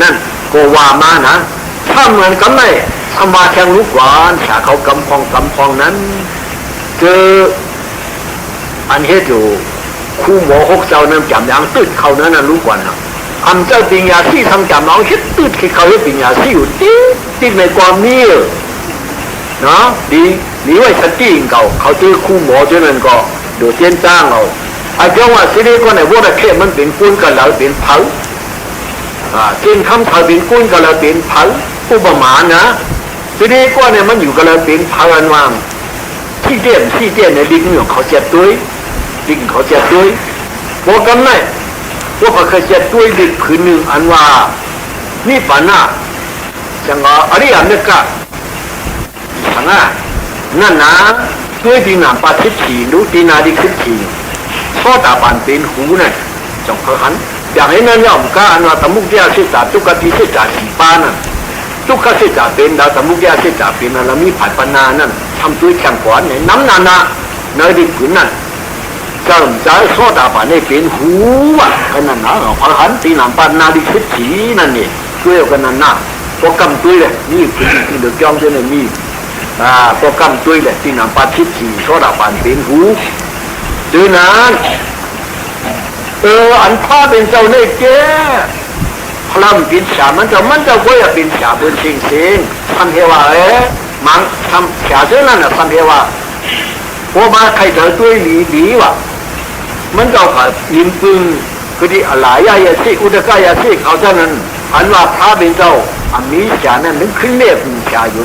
นั่นก็ว่ามานะถ้าเหมือนกันไม่ทำมาแข่งลูกหวานฉาเขากำพองนั้นเจออันเหตุอยู่คู่หมอ6เจ้านั้นจำอย่างตืดเขานั้นลูกหวานนะอันเจ้าปิญญาที่ทำจำน้องคิดตืดเขาให้ปิญญาที่อยู่ที่ในความนี้เนาะดีไว้สติเขาเจอคู่หมอเจ้านั้นก็ ดูเส้นจ้างเอาไอ้เจ้าว่าสิริก็ในวัวตะเข้มันเป็นกุ้นกับเราเป็นเผาเส้นคำเผาเป็นกุ้นกับเราเป็นเผาอุปมานะสิริก็เนี่ยมันอยู่กับเราเป็นเผาอันวางที่เตี้ยในลิงอยู่เขาเจ็บด้วยลิงเขาเจ็บด้วยพวกกันไหนพวกเขาเจ็บด้วยลิงผืนหนึ่งอันว่านี่ปานะจังอริยมรรคสังอ่ะนั่นนะด้วยดีนาปาทิชีรู้ดีนาดิคิชีโซดาบันเป็นหูเนี่ยจงหันอย่างให้นั่นย่อมก็อันว่าตมุกยาสิจาตุกติสิจาสีปานะทุกขสิจาเป็นดาวตมุกยาสิจาเป็นอะไรมีผัดปนานั่นทำด้วยแข่งขวานเนี่ยน้ำนานาในดินผืนนั่นจำใจโซดาบันเนี่ยเป็นหูอ่ะขนาดนั้นพหันตีนาปานาดิคิชีนั่นนี่ช่วยกันนั่นนะโปรแกรมตัวเลยนี่คือที่เดือดร้อนเจนนี่โปรแกรมตัวเลยที่นำปาทิชีโซดาบันเป็นหูดังนั้นอันพ่อเป็นเจ้าเนี่ยแกพลังเป็นฉามันจะก็อย่าเป็นฉาเป็นจริงๆทำเหว่ามันทำฉาเท่านั้นนะทำเหว่าพอมาใครเจอตัวดีวะมันจะขาดยิงปืนก็ที่อะไรยาสิอุตกายาสิเขาเท่านั้นอันว่าพระเป็นเจ้าอันนี้ฉานั้นนึกขึ้นเรียกเป็นฉาอยู่